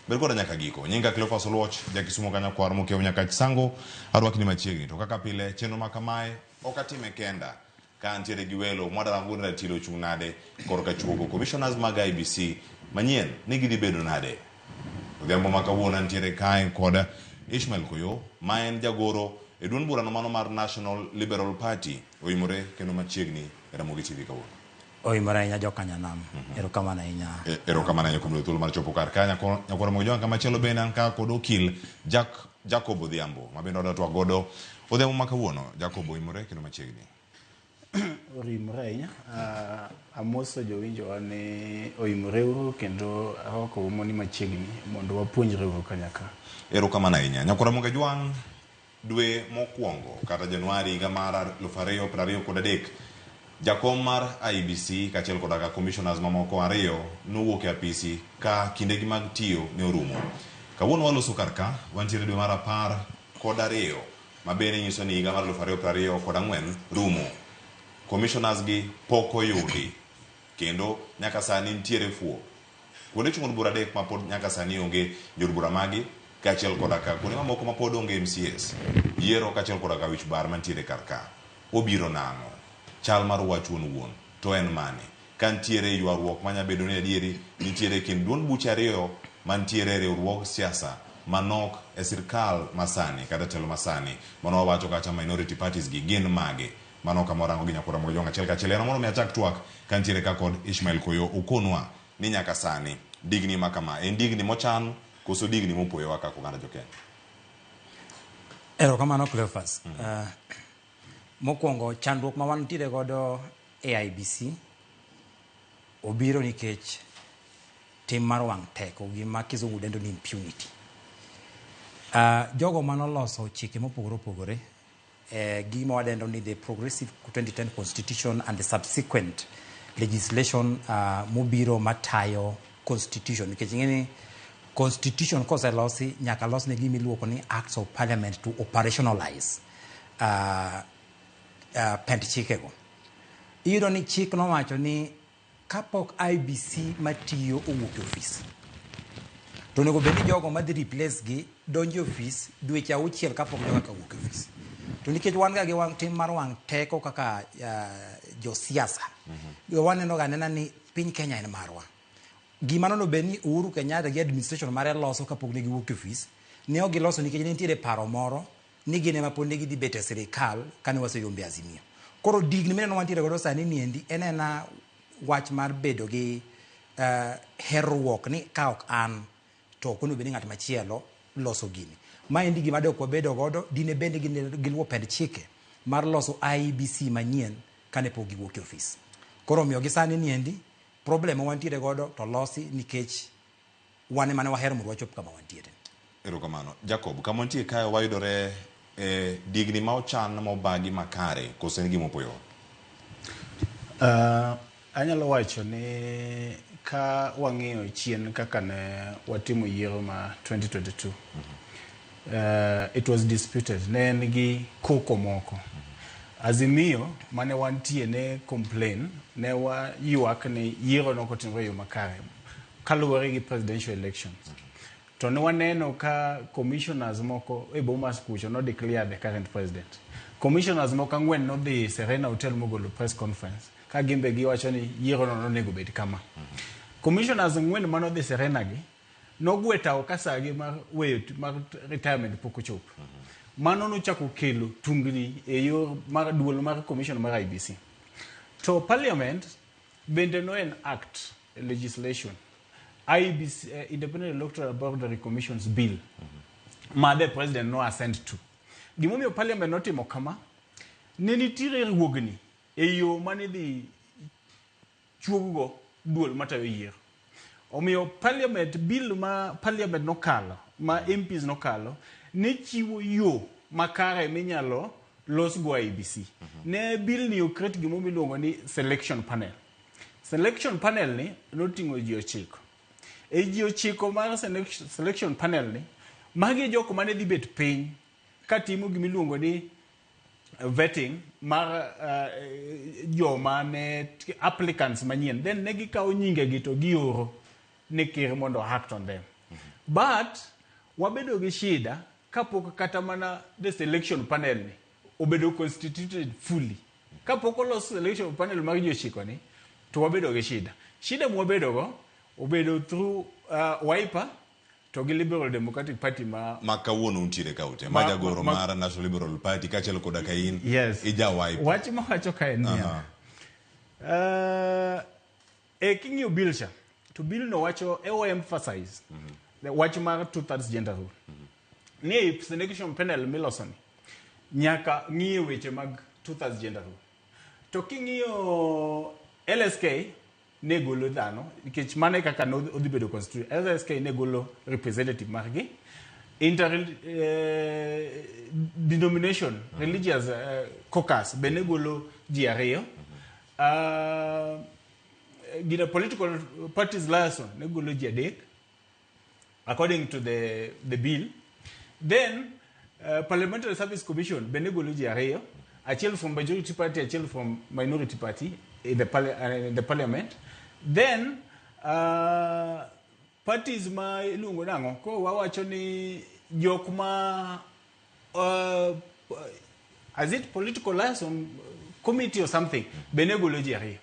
Berkoda nyaka giko nyinga Cleophas Oluoch jakisumo kanya kwar mokeo nyaka sango arwakni machiegni to kaka pile chenro makamae okatime kenda kantiere gi welo mwadalanguni Ratil ochung' nade korka chuogo commissioners mag IEBC manyien nigi di bedo nade. Odhiambo ma kawuono ntiere kae kod Ishmael Koyo ma en jagoro e duond burano mano mar National Liberal Party oimore kendo machiegni e Ramogi TV kawuono. Oimore ahinya jokanyanam. Erokamano ahinya. Erokamano ahinya kuom yudo thuolo mar chopo kar ka nyako Ramogi Jwang kama chielo bende an ka kod okil Jacob Odhiambo ma bende odatwa godo. Odhiambo ma kawuono Jacob oimore kendo machiegni. Orimore ahinya. Amoso jowinjowa ne oimore kendo ahoko moni machiegni mondo wapuonjre kanyakla. Erokamano ahinya. Nyako Ramogi Jwang dwe mokwongo kata Januari higa mar 2023 jakom mar IEBC kachiel kod ka commissioners mamoko ariyo nowuok e apisi ka kindegi mag tiyo ne orumo. Kawuono waloso karka wantiere dwe mar 12 ma bende nyiso ni higa mar 2024 rumo. Commissioners gi pok oyudi kendo nyaka sani nitiere fuo. Kuonde chung' od bura adek ma pod nyaka sani onge jod bura magi kachiel kod ka kuonde mamoko ma pod onge MCS. Yiero kachiel kod ka wich bar mantiere karka. Obiro nang'o? Chal mar wach wuon to en mane? Kantiere ywaruok manya bedo ni adieri nitiere kind duond buche ariyo mantiere e riwruog siasa manok e sirkal masani kata telo masani mano wawacho kata minority parties gi gin mage mano kamorango gi Nyako Ramogi Jwang achiel kachiel. Mondo mi achak twak kantiere ka kod Ishmael Koyo okonwa ni nyaka sani digni makama en digni mochan koso digni mopoyowa kaka oganda jo Kenya. Erokamano Cleophas. Mokwongo chandruok ma wantiere godo e IEBC obiro nikech tim mar wang' teko gima kizungu dendo ni impunity. Jogo manoloso chike mopogore opogore gima wadendo ni the progressive 2010 constitution and the subsequent legislation mobiro matayo constitution nikech ing'eni constitution koselosi nyaka los ne gima iluoko ni acts of parliament to operationalize pend chikego. Iyudo ni chik nowacho ni kapok IEBC matiyo owuok e ofis to onego bed ni jogo madhi replace gi donjo ofis dweche 6 kapok jogo ka wuok e ofis. To nikech wan ga gi tim mar wang' teko kaka josiasa waneno ga nena ni piny Kenya en marwa. Gima nono bed ni Uhuru Kenyatta gi administration mare loso kapok ne giwuok e ofis ne ok giloso nikech ne nitiere paro moro ni gine ma pond gi dibete sirikal kane waseyombe azimio. Koro digni mineno wantiere godo sani niendi enena wach mar bedo gi herruok ni ka ok an to kono bed ng'at machielo loso gini. Ma endi gima de ok wabedo godo dine bende giluwo pend chike mar loso IEBC manyien kane pok giwuok e ofis. Koro miyo gi sani niendi problem wantiere godo to losi nikech wane mane wahero mondo wachop kama wantiere. Erokamano. Jacob, kama wantie kae wayudore digni ma ochan mobagi makare koso en gima opoyo? Anyalo wacho ni ka wang'iyo chien kaka ne watimo yiero ma 2022. It was disputed. Ne en gi koko moko. Azimio mane wantie ne complain ne wa yuak ni yiero no kotimore yo makare kaluwore gi presidential elections. To ne waneno ka commissioners moko e Bomas kucho no declare the current president. Commissioners moko ang'wen no dhi Serena Hotel mogolo press conference ka gimbe giwacho ni yiero no nonego bed kama. Commissioners ang'wen mano dhi Serena gi nogwetao kasagi mar weyo mar retirement pok ochopo. Mano nochako kelo tungni e yor mar duol mar commission mar IBC. To parliament bende no en act legislation IBC Independent Electoral Boundary Commission's bill ma the president no assent to. Gimomiyo parliament notimo kama ne nitiere ruogni e yo mane dhi chuoggo duol matayo yiero. Omiyo parliament bill ma parliament nokalo ma MPs nokalo ne chiwo yo makare minyalo los go IBC. Ne bill ni okret gimo miluongo ni selection panel. Selection panel ni noting'o ji 9. E ji 9 mar selection panel ni magi joko mane dhi bet piny katimo gimiluongo ni vetting mar joma ne applicants manyien. Then ne gikawo nyingegi to gioro ne ker mondo act on them. But wabedo gi shida kapok kata mana the selection panel ni obedo constituted fully. Kapok olos selection panel mar ji 9 ni to wabedo gi shida. Shida mwabedo go obedo through Wiper to gi Liberal Democratic Party ma kawuono untiere kaute ma jagoro mar National Liberal Party kachelo koda ka in ija Wiper. Wach ma wacho ka en niya. King'iyo bill cha to bill no wacho emphasize the wach mar 2/3 gender rule. Ni selection panel milosoni nyaka ng'iye weche mag 2/3 gender rule. To king'iyo LSK ne golo dhano nikech mane kaka no odhi bedo constitute. LSK ne golo representative margi denomination religious caucus bene golo ji 2. Gina political parties liaison ne golo ji 3 according to the bill. Then Parliamentary Service Commission bene golo ji 2, achiel from majority party, achiel from minority party in the parliament. Then parties ma ilungo nango ko wawacho ni jok ma as it political liaison committee or something bene golo ji 2.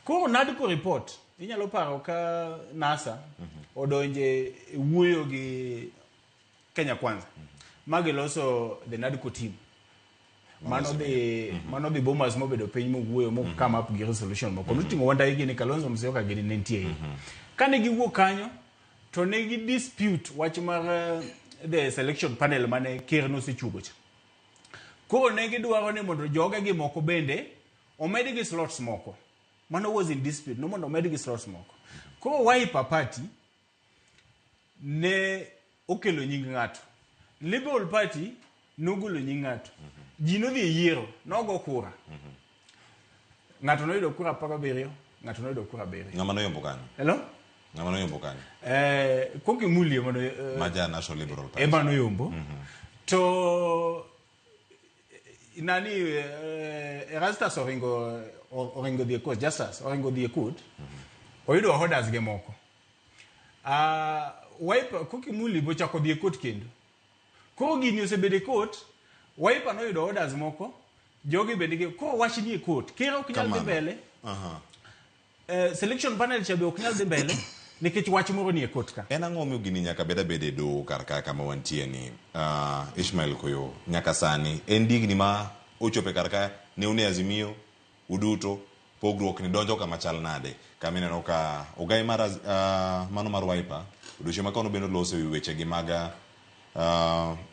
Ko NADCO report inyalo paro ka NASA odonje wuoyo gi Kenya Kwanza magiloso the NADCO team mano the Bomas mobedo piny mowuoyo mo come up gi resolution moko noting'o wanda gi ni Kalonzo Musyoka gi nentie kane giwuok kanyo to ne gi dispute wach mar the selection panel mane ker nosechugo cha. Koro ne gidwaro ni mondo joga gi moko bende omedi gi slots moko. Mano was in dispute. No mondo omedi gi slots moko. Koro Wiper Party ne okelo nying ng'ato. Liberal Party nogolo nying ng'ato. Ji nodhi yiero, nogo kura. Ng'ato noyudo kura 17, ng'ato noyudo kura 7. Ng'ama noyombo kanyo? Hello? Ng'ama noyombo kanyo? Koki mulie mondo Maja National Liberal Party. Ema noyombo. To nani Erastus oringo the court, Justice oringo the court. Oyudo orders ge moko. Wiper koki muli bochako the court kendo. Ko gini osebede court, Wiper noyudo orders moko, jogi bende ge ko wach ni court. Kero ok nyal dhi mbele. Selection panel chabe ok nyal dhi mbele. Nikech wach moro ni e court ka. En ang'o miyo gini nyaka bede do kar kama wantie ni Ishmael Koyo nyaka sani en digni ma ochope kar ka ne une Azimio uduto pogruok ni donjo kama chal nade kama ineno ka ogai mar mano mar Wiper odiochieng' ma kono bende loso weche gi maga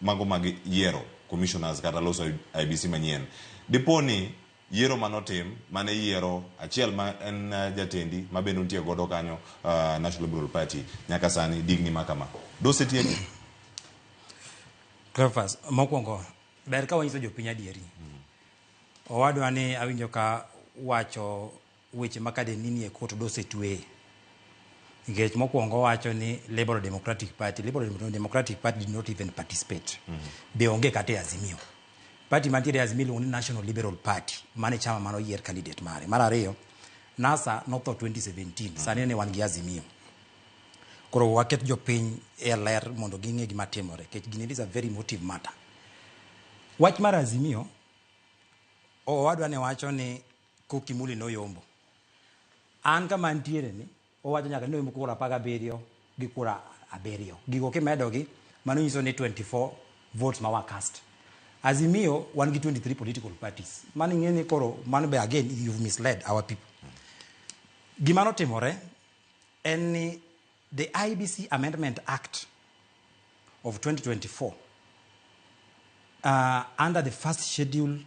mago mag yiero commissioners kata loso IBC manyien. Diponi yiero manotim mane yiero achiel ma en jatendi ma bende nitie godo kanyo National Liberal Party nyaka sani digni makama dosetieki Cleophas mokwongo ber ka wanyiso jopiny adieri owadwa ni awinjo ka wacho weche makade nini e court dose twe. Nikech mokwongo wacho ni Liberal Democratic Party did not even participate. Be onge kate Azimio. Party mantiere Azimio ni National Liberal Party, mane chama mano yier candidate mare. Mar ariyo, NASA notho 2017, sani ne wan gi Azimio. Koro waket jopiny e ler mondo ging'e gima timore, kech gini is a very emotive matter. Wach mar Azimio, owadwa ne wacho ni Kokimuli no yombo. An kama ntiere ni, owacho nyaka no yombo kura 17 gi kura 7. Gigo kimedo gi, mano nyiso ni 24 votes ma cast. Azimio wan gi 23 political parties. Mani ng'eni koro, mano be again, you've misled our people. Gimano timore, en ni the IBC Amendment Act of 2024, under the first schedule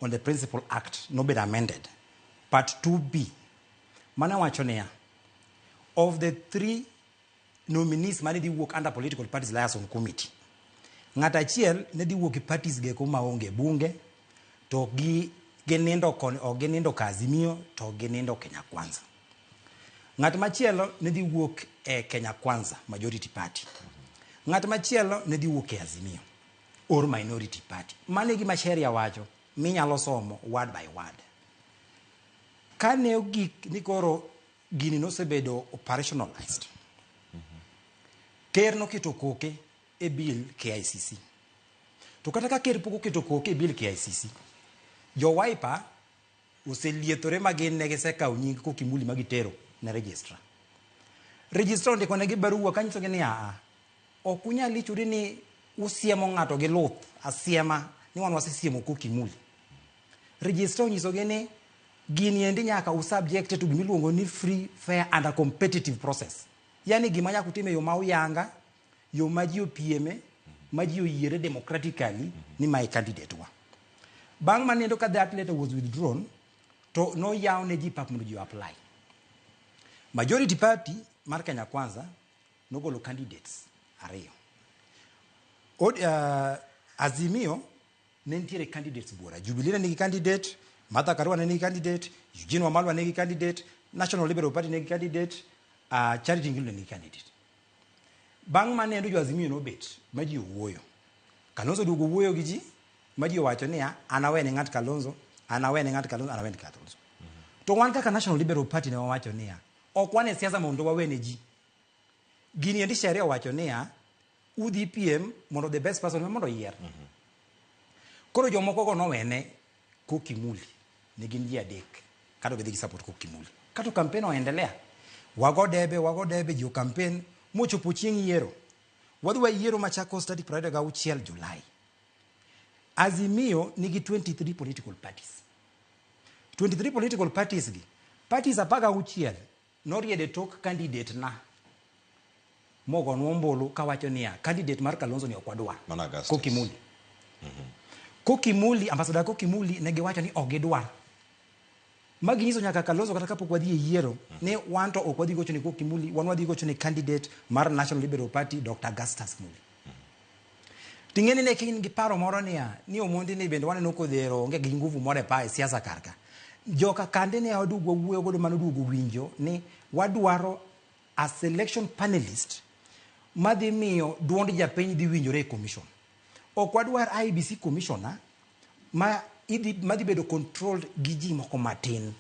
on the Principal Act, no been amended. Part 2B, mana wachonea, of the 3 nominees mani di work under political parties liaison committee, ng'ata achiel ne di work parties geko maonge bunge, to genindo ka Azimio, to genindo Kenya Kwanza. Ng'at machielo ne di wuok e Kenya Kwanza, majority party. Ng'at machielo ne di wuok e Azimio, or minority party. Mane gima sheria wacho, minyalo somo word by word. Kane ogik ni koro gini nosebedo operationalized. Ker noketo koke e bill KICC. To kata ka ker pok oketo koke e bill KICC, jo Wiper oseliethore magin ne gisekawo nying Kokimuli magitero na registrar. Registrar ndiko negi barua kanyiso gi ni ok unyal lichuri ni usiemo ng'ato gi luth asiema ni wan wasesiemo Kokimuli. Registrar nyiso gi ni gini endi nyaka usubject to gimiluongo ni free, fair and a competitive process. Yani gima nyaka utime yo ma uyanga, yo ma ji opieme, ma ji oyiere democratically ni my candidate wa. Bang' manendo ka that letter was withdrawn, to no yaw ne ji pak mondo ji apply. Majority party mar Kenya Kwanza nogolo candidates 2. Azimio ne ntiere candidates buora. Jubilee ne nigi candidate, Martha Karua ne nigi candidate, Eugene Wamalwa ne nigi candidate, National Liberal Party ne nigi candidate, Charity Ngilu ne nigi candidate. Bang' manendo jo Azimio no bet, maji owuoyo. Kalonzo duogo wuoyo gi ji, maji owacho ni anawene ng'at Kalonzo, anawene ng'at Kalonzo, anawene ng'at Kalonzo. To wan kaka National Liberal Party ne wawacho ni ok wane siasa mondo wawene ji. Gini endi sheria wacho ni udhi PM mondo the best person mondo yier. Koro jomoko go nowene Kokimuli ne gin ji 3 kado gidhi gi support Kokimuli. Kato campaign oendelea. Wago debe jo campaign mochopo chieng' yiero. Wadwa yiero Machakos tarik 26 Julai. Azimio nigi 23 political parties. 23 political parties gi. Parties 16 noriede tok candidate na mogo nwombolo kawacho ni candidate mar Kalonzo ni okwadwa Kokimuli. Kokimuli, ambassador Kokimuli ne giwacho ni ogidwar. Magi nyiso nyaka Kalonzo kata kapok wadhi e yiero ne wanto ok wadhi gocho ni Kokimuli, wan wadhi gocho ni candidate mar National Liberal Party Dr. Augustus Muli. Ting'eni ne kin gi paro moro ni omondi ni bende waneno kodhero onge gi nguvu more pa e siasa karka. Joka kande ne odugo wuoyo godo manodugo winjo ni wadwaro a selection panelist madhi miyo duond japiny dhi winjore e commission. Ok wadwar IBC commissioner madhi bedo controlled gi ji moko matin.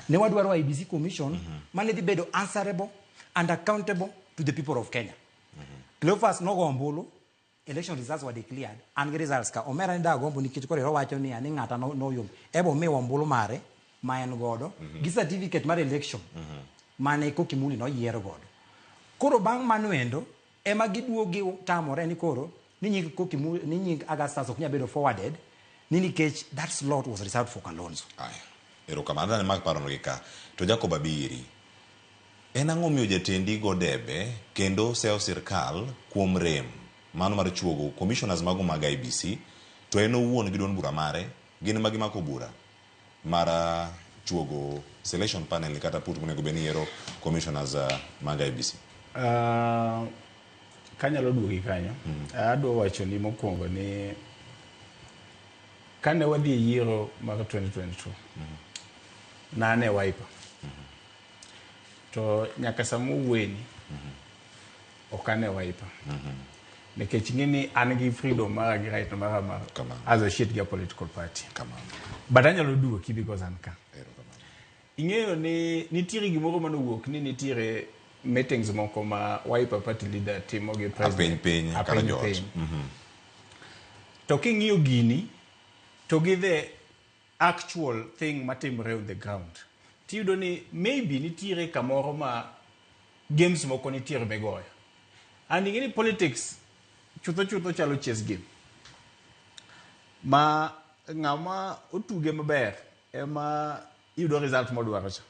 Ne wadwaro IBC commission mane dhi bedo answerable and accountable to the people of Kenya. Cleophas nogo ombulu, election results were declared, and results ka omera ni da gombo nikech koro wacho ni ng'ata no yom. Ebo mi ombulu mare ma en godo gi certificate mar election mane Kokimuli no yiero godo. Koro bang' manuendo ema giduogi tamore ni koro ni nying Kokimuli ni nying Augustus ok nyabedo forwarded ni nikech that slot was reserved for Kalonzo. Erokamano ne mag paro gi ka. To Jacob Abiri, en ang'o miyo jatendi go debe kendo seo sirkal kuom rem mano mar chuogo commissioners mago mag IBC, to en owuon gi duond bura mare gin magimako bura mara chuogo selection panel kata put monego beni yiero commissioners mag IBC. Kanyalo duogi kanyo. Adwa wacho ni mokwongo ni kane wadhi yiero mag 2022 nane Wiper to nyaka samu weni okane Wiper nikech ng'eni an gi freedom mara gi right mara as a shit gi political party but anyalo duoki because an ka ing'eyo ni nitiere gimoro manowuok ni nitiere meetings moko ma Wiper party leader timo gi president piny to king'iyo gini to gi the actual thing matimore on the ground tiyudo ni maybe nitiere kamoro ma games moko nitiere megoyo and ing'eni politics chutho chalo chess game ma ng'ama otuge maber ema yudo result modwaro cha.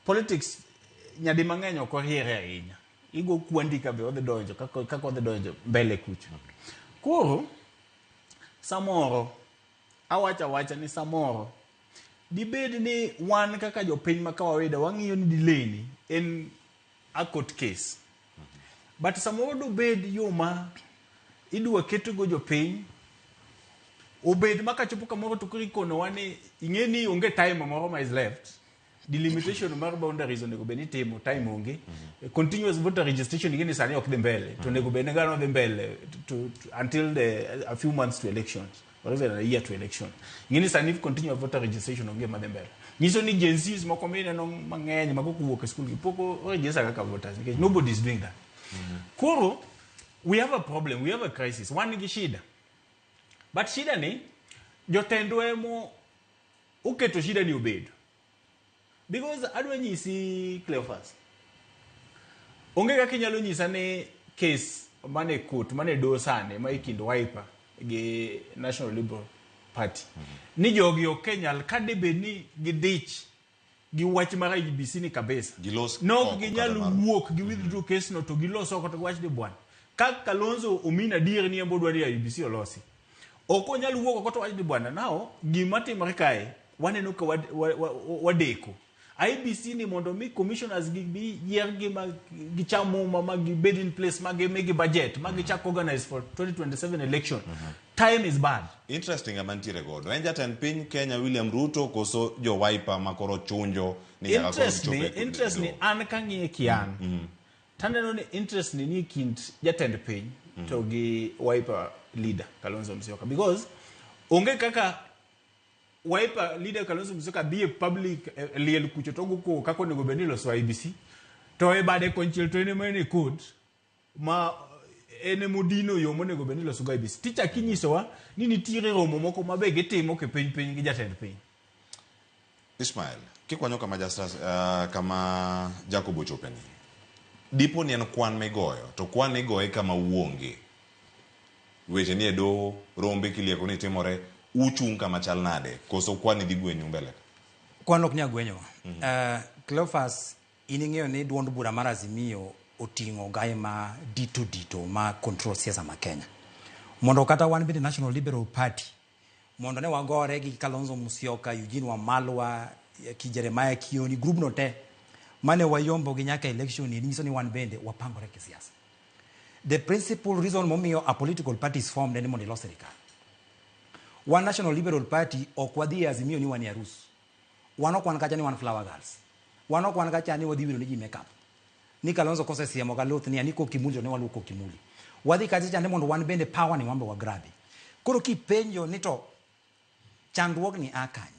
Politics nyadi mang'eny ok oriere ahinya, igo kwandi ka be odhi donjo kaka odhi donjo mbele kucho. Koro samoro awacha ni samoro dibed ni wan kaka jopiny ma kawaida wang'iyo ni delay ni en a court case, but samoro dobed yo ma idwa ketogo jopiny obed makachopo kamoro to kuri kono wani ing'eni onge time moro ma is left, the limitation mar boundaries onego beni timo time onge, continuous voter registration ing'eni sani ok dhi mbele to onego beni gano dhi mbele until a few months to elections or even a year to election. Ing'eni sani continuous voter registration onge madhi mbele, nyiso ni Gen Zs moko mineno mang'eny mako kuwuok e school gipoko register kaka voters because nobody is doing that. Koro we have a problem, we have a crisis, wan gi shida. But shida ni jotendwa emo uketo shida ni obedo. Because adwa nyisi Cleophas, onge kaka inyalo nyisa ni case mane court mane do sane ma ikind Wiper gi National Liberal Party ni jogi ok nyal kade be ni gidich gi wach mar IBC ni kabisa no ginyal wuok gi withdraw case no to giloso oko to wach de bwan ka Kalonzo omina dier ni embo dwari IBC olosi oko nyal wuok oko to wach de bwan nao gima timore kae waneno ka wadeko IBC ni mondo mi commissioners gi yier gi chamo ma gi bed in place ma gi make budget ma gi chak organize for 2027 election. Time is bad. Interesting amantire godo. En jatend piny Kenya William Ruto koso jo Wiper makoro chunjo ni interest ni an kang'ie kian. Taneno ni interest ni kind jatend piny to gi Wiper leader Kalonzo Musyoka because onge kaka Wiper leader Kalonzo Musyoka be public liel kucho to go kako nego benilo so IBC to e bade konchiel to ene mane code ma ene modino yo monego benilo so IBC ticha kinyisowa ni nitiere romo moko mabe gitimo ke piny gi jatend piny. Ismail kikwanyo kama kama Jacob Ochopeni dipo ni en kwan megoyo to kwan igoye kama uonge weche ni edo rombe kilieko ni timore uchung kama chal nade koso kwani dhi gwenyu mbele kwan ok nya gwenyo Cleophas ining'eyo ni duond bura mar Azimio oting'o gaye ma dito ma control siasa ma Kenya mondo kata wan bende National Liberal Party mondo ne wagore gi Kalonzo Musyoka, Eugene Wamalwa, Jeremiah Kioni group no te mane wayombo gi nyaka election ni nyiso ni wan bende wapangore kisiasa. The principal reason momiyo a political party is formed en mondo ilos serikal. One National Liberal Party okwadhi Azimio ni wan yarus. Wan ok wan kacha ni wan flower girls. Wan ok wan kacha ni wadhi wiro ni ji makeup. Ni Kalonzo kose siemo ga luth ni aniko kimuli ne waluko kimuli. Wadhi kacha chande mondo wan bende power ni wambe wagrabi. Koro kipenjo ni to chandruok ni akany.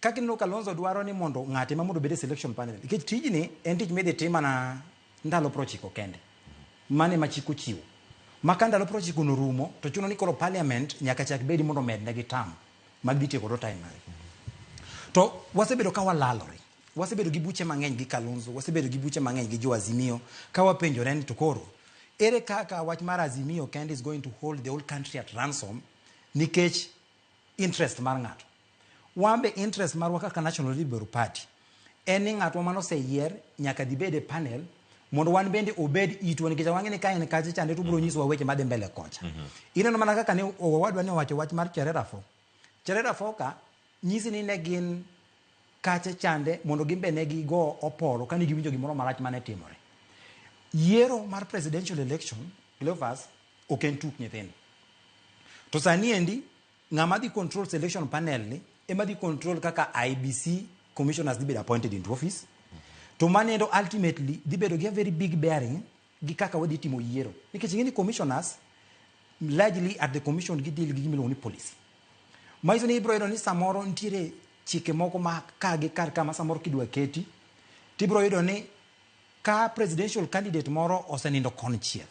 Kaki no Kalonzo dwaro ni mondo ng'ate ma mondo bede selection panel. Nikech tijni en tich midhi tima na ndalo prochiko kende. Mane machiko chiwo. Makanda lo prochiko no rumo to chuno ni koro parliament nyaka chak bedi mondo med negi tam mag dite koro time mare. To wasebedo ka walalore. Wasebedo gi buche mang'eny gi Kalonzo, wasebedo gi buche mang'eny gi jo Azimio ka wapenjore ni to koro ere kaka wach mar Azimio kende is going to hold the whole country at ransom nikech interest mar ng'ato. Wambe interest mar kaka National Liberal Party en ni ng'ato mano seyier nyaka dibede panel mondo wan bende obed itwa nikech wang'e ni ka en kache chande to bro nyiso weche madhi mbele kocha. Ineno mana kaka ne owadwa ni owacho wach mar Cherera Foka nyisi ni ne gin kache chande mondo gimbe ne gigo oporo kani giwinjo gimoro marach mane timore. Yiero mar presidential election Cleophas ok en tuk nyithindo. To sani endi ng'ama dhi control selection panel ni ema dhi control kaka IBC commissioners dhi bedo appointed into office, to manendo ultimately dhi bedo gi a very big bearing gi kaka wadhi timo yiero nikech ng'eni commissioners largely at the commission gi deal gi gimiluongo ni policy maiso ni ibro yudo ni samoro nitiere chike moko ma ka gi kar kama samoro kidwa keti tibro yudo ni ka presidential candidate moro osenindo konchiel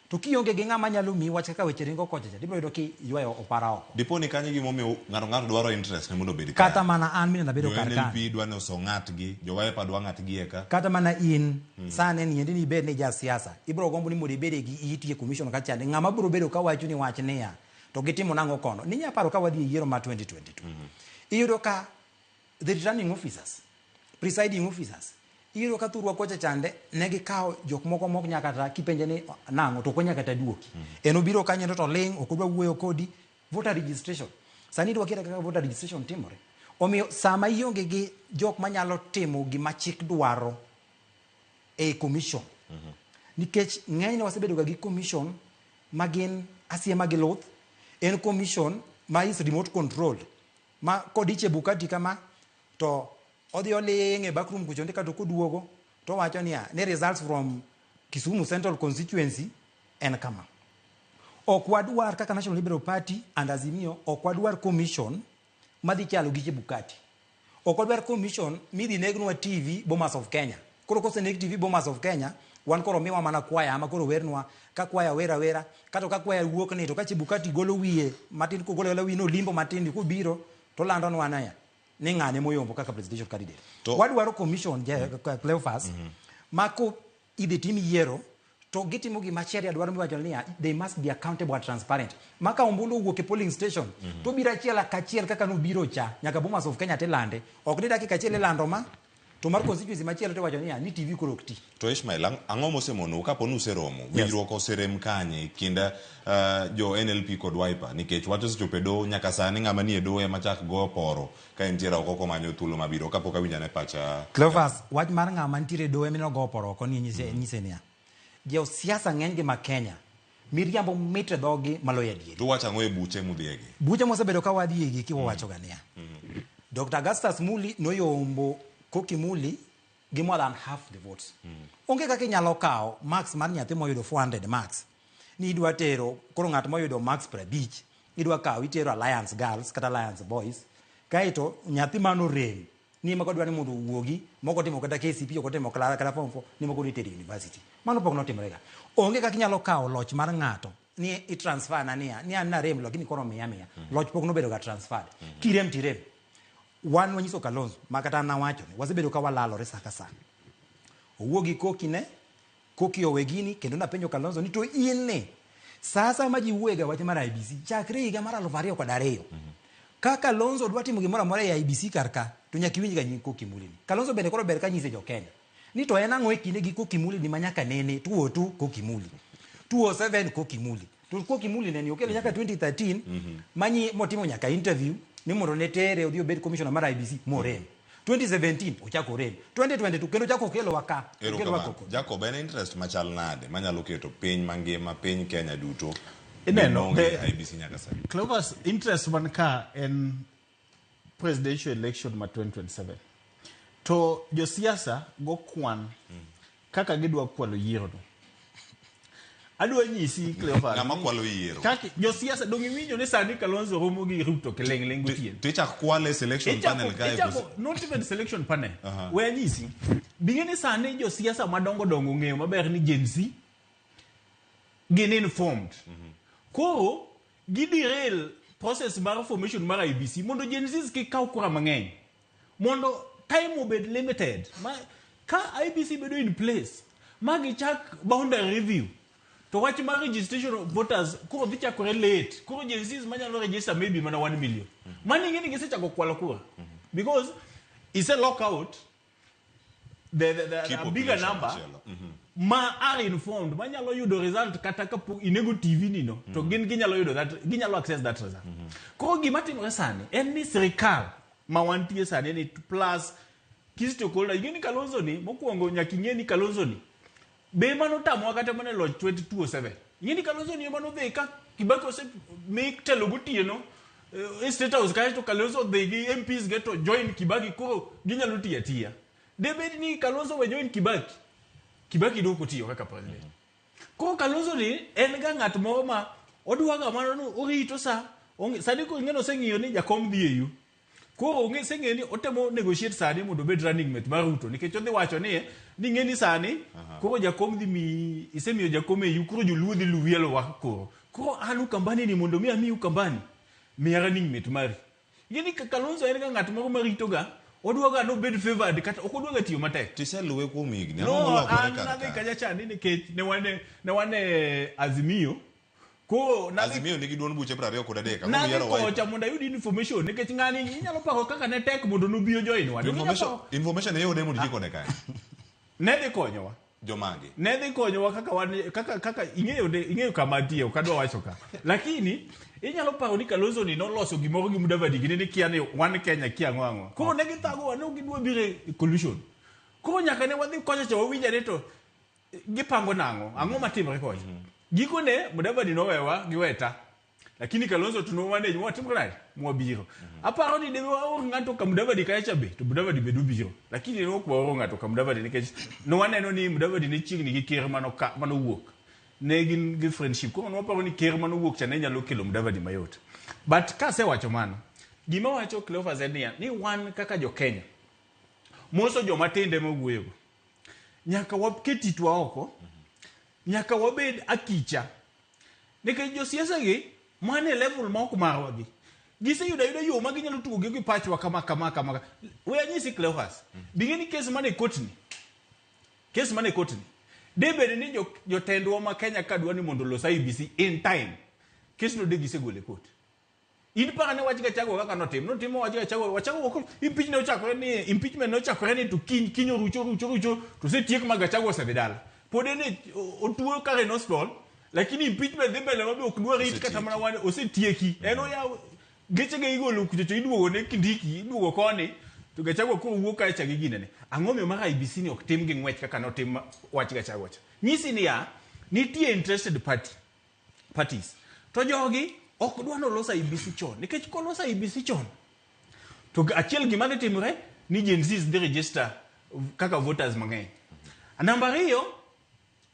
to kionge gi ng'ama nyalo miyi wach kaka weche ringo kocha cha tibro yudo ki ywayo opara oko dipo ni kanyo gimomiyo ng'ato dwaro interest ne mondo obed kata mana an mine nabedo kar kan NLP dwa ni oso ng'atgi jowaepa dwa ng'atgi eka kata mana in sane ni endi ni ibed ni ja siasa ibro gombo ni mondo ibede gi iti e commission ka chande ng'ama bro bedo ka wacho ni wach niya to gitimo nang'o kono ni nya paro ka wadhi e yiero ma 2022 iyudo ka the returning officers presiding officers iyudo ka thurwa kocha chande ne gikawo jok moko mok nyaka ta kipenje ni nang'o to konya kata duoki en obiro kanyo to ling ok odwa wuoyo kodi voter registration sani dwa kira kaka voter registration timore omiyo sama ionge gi jok manyalo timo gima chik dwaro e commission nikech ng'enyne wasebedo ga gi commission magin asiema gi luth en commission ma is remote control ma kodiche bukati kama to odhi oling e backroom kucho ndika to koduogo to wacho niya ne results from Kisumu Central Constituency en kama ok wadwar kaka National Liberal Party and Azimio ok wadwar commission madhi chalo gi Chebukati ok wadwar commission midhi negnwa TV Bomas of Kenya koro koseneg TV Bomas of Kenya wan koro miwa mana kwaya ama koro wernwa ka kwaya wera kata ka kwaya wuok ni to ka Chebukati golo wiye matin ko golo wiye no limbo matin ko biro to landonwa na ya ni ng'ane moyombo kaka presidential candidate wadwaro commission Cleophas mako idhi tim yiero to gitimo gima sheria dwaro miwacho niya they must be accountable and transparent maka ombulu wuok e polling station to biro achiel kachiel kaka no biro cha nyaka Bomas of Kenya tilande ok ni dakika achiel ilando ma to mar constituency machielo to wacho niya ni TV koro okti to Ishmael ang'o mosemono kapo ni useromo winjruok oserem kanye kinda jo NLP kod Wiper nikech wacho sechope do nyaka sani ng'ama nie do ema chak go poro ka entiere oko komanyo thuolo mabiro kapo ka winjane pacha Cleophas wach mar ng'ama nitiere do ema go poro oko ni nyise niya jo siasa ng'eny gi ma Kenya miriambo mitre dhogi maloya diere to wacha ng'o e buche mudhiegi buche mosebedo ka wadhiegi kiwacho ga niya Dr. Augustus Muli noyombo Koki Muli gi more than half the votes onge kaka inyalo kawo max mar nyathi moyudo 400 max ni idwa tero koro ng'at moyudo max 50 idwa kawo itero Alliance Girls kata Alliance Boys kaito nyathi mano rem ni mako dwani mondo wuogi moko timo kata KCP ok timo kata form 4 ni moko nitere university mano pok notimrega onge kaka inyalo kawo loch mar ng'ato ni i transfer na ni an na rem lakini koro miya loch pok nobedo ga transferred tirem wan wanyiso Kalonzo makata na wacho ne wasebedo ka walalore saka sana owuogi koki owegini kendo na penjo Kalonzo ni to in ne sasa maji wuega wache mar IBC chakre higa mar 2002 ka Kalonzo dwa timo gimoro amora e IBC karka to nyaka winj ga nying Koki Muli Kalonzo bende koro ber ka nyise jo Kenya ni to en ang'o e kinde gi Koki Muli ni manyaka nene 202 Koki Muli 207 Koki Muli to Koki Muli ne ni okelo nyaka 2013 manyi motimo nyaka interview ni mondo ne tere odhi obed commissioner mar IBC morem 2017 ochako rem 2022 kendo chako kelo waka Jacob en interest machal nade manyalo keto piny mangima piny Kenya duto ineno IBC nyaka sani Clovis interest man ka en presidential election ma 2027 to jo siasa go kwan kaka gidwa kwalo yiero no adwa nyisi Cleophas ng'ama kwalo yiero kaka jo siasa dongi winjo ni sani Kalonzo romo gi Ruto keleng gotien to ichak kwale selection panel ka not even selection panel we nyisi bingeni sani jo siasa madongo ng'eyo maber ni Gen Z gin informed koro gidirel process mar formation mar IBC mondo Gen Z ki kaw kura mang'eny mondo time obed limited ka IBC bedo in place magi chak boundary review to wach mar registration of voters koro dhi chakore late koro Gen Z manyalo register maybe mana 1 million mani ngeni gisechako kwalo kura because it's a lockout the bigger number ma are informed manyalo yudo result kata ka inego TV nino to gin ginyalo yudo that ginyalo access that result koro gima timore sani en ni sirikal ma wantie sani ni plus kistokolda ngeni Kalonzo ni mokuongo nyaka ngeni Kalonzo ni be mano tamo kata mane loch 2207 ngeni Kalonzo ni mano dhi ka Kibaki ose make telo gotieno state house kae to Kalonzo dhi gi MPs get to join Kibaki koro ginyalo tiya debed ni Kalonzo we join Kibaki doko tiyo kaka president. Ko Kalonzo ni en ga ng'at moro ma odwa ga mano no orito sa sani ko ngeno seng'iyo ni jakom dhi eyu. Koro onge seng'e ni otemo negotiate sani mondo bed running mate mar Ruto nikech odhi wacho ni ng'eni sani koro jakom dhi mi isemiyo jakom eyu koro joluo dhi luwielo wa koro an Ukambani ni mondo mi ami Ukambani mi running mate mari. Ngeni Kalonzo en ga ng'at moro marito ga odwaga no bed favored kata okodwaga tiyo matek. Tiseluwe kuom higni. No, an nadhi kaja chani nikech ne wane Azimio. Ko Azimio nigi duond buche 23 na yiero wa. Kocha mondo ayud information nikech ng'ani inyalo paro kaka ne tek mondo nobiyo join wa. Information yode mondo jikone kae. Ne dhi konyowa. Jomage. Ne dhi konyowa kaka ing'eyo kama tiye okadwa wacho ka. Lakini inyalo paro ni Kalonzo ni noloso gimoro gi Mudavadi gine ni kia ni wan Kenya kia ng'wango. Koro ne githago wa no gidwa bire collusion. Koro nyaka ne wadhi kocha cha wawinjane to gipango nang'o ang'o matimore kocha. Giko ne Mudavadi nowewa giweta. Lakini Kalonzo tuno manage mwatimre mwabiro. Aparo ni dewe wa ng'ato ka Mudavadi kaecha be to Mudavadi bedu biro. Lakini no kwa ng'ato ka Mudavadi nikech no waneno ni Mudavadi ni chigni gi ker mano wuok. Ne gin friendship ko no paro ni ker mano wuok cha ne nyalo kelo Mudavadi mayot. But ka se wacho mano gima wacho Cleophas Enia ni wan kaka jo Kenya moso joma tinde mawuoyo nyaka waketi twa oko nyaka wabed akicha nikech jo siasa gi mane level ma ok marwa gi giseyuda yo ma ginyalo tugo gi pachwa kama we anyisi Cleophas bingeni case mane kotni debede ni jotendwa ma Kenya kadwa ni mondo los IBC in time case no de gisegole kot in para ne wachika chago kaka notimo wachika chago impeachment no chakore ni to kinyo rucho to se tiek maga chago sebedala pode ne otuo kare no stall lakini impeachment de bele mabe okdwa rit kata mana wane osetieki eno ya geche ge igolo kucho iduogo ne kindiki iduogo koni to gachago ko wuok ka chagi ginene ang'ome mar IBC ni ok tim gi ng'wech kaka notim wachika chago cha nyisi ni ya nitie interested parties to jogi ok dwa no losa IBC chon nikech ko losa IBC chon to achiel gima ne timre ni Gen Z dhi register kaka voters mang'eny namba 2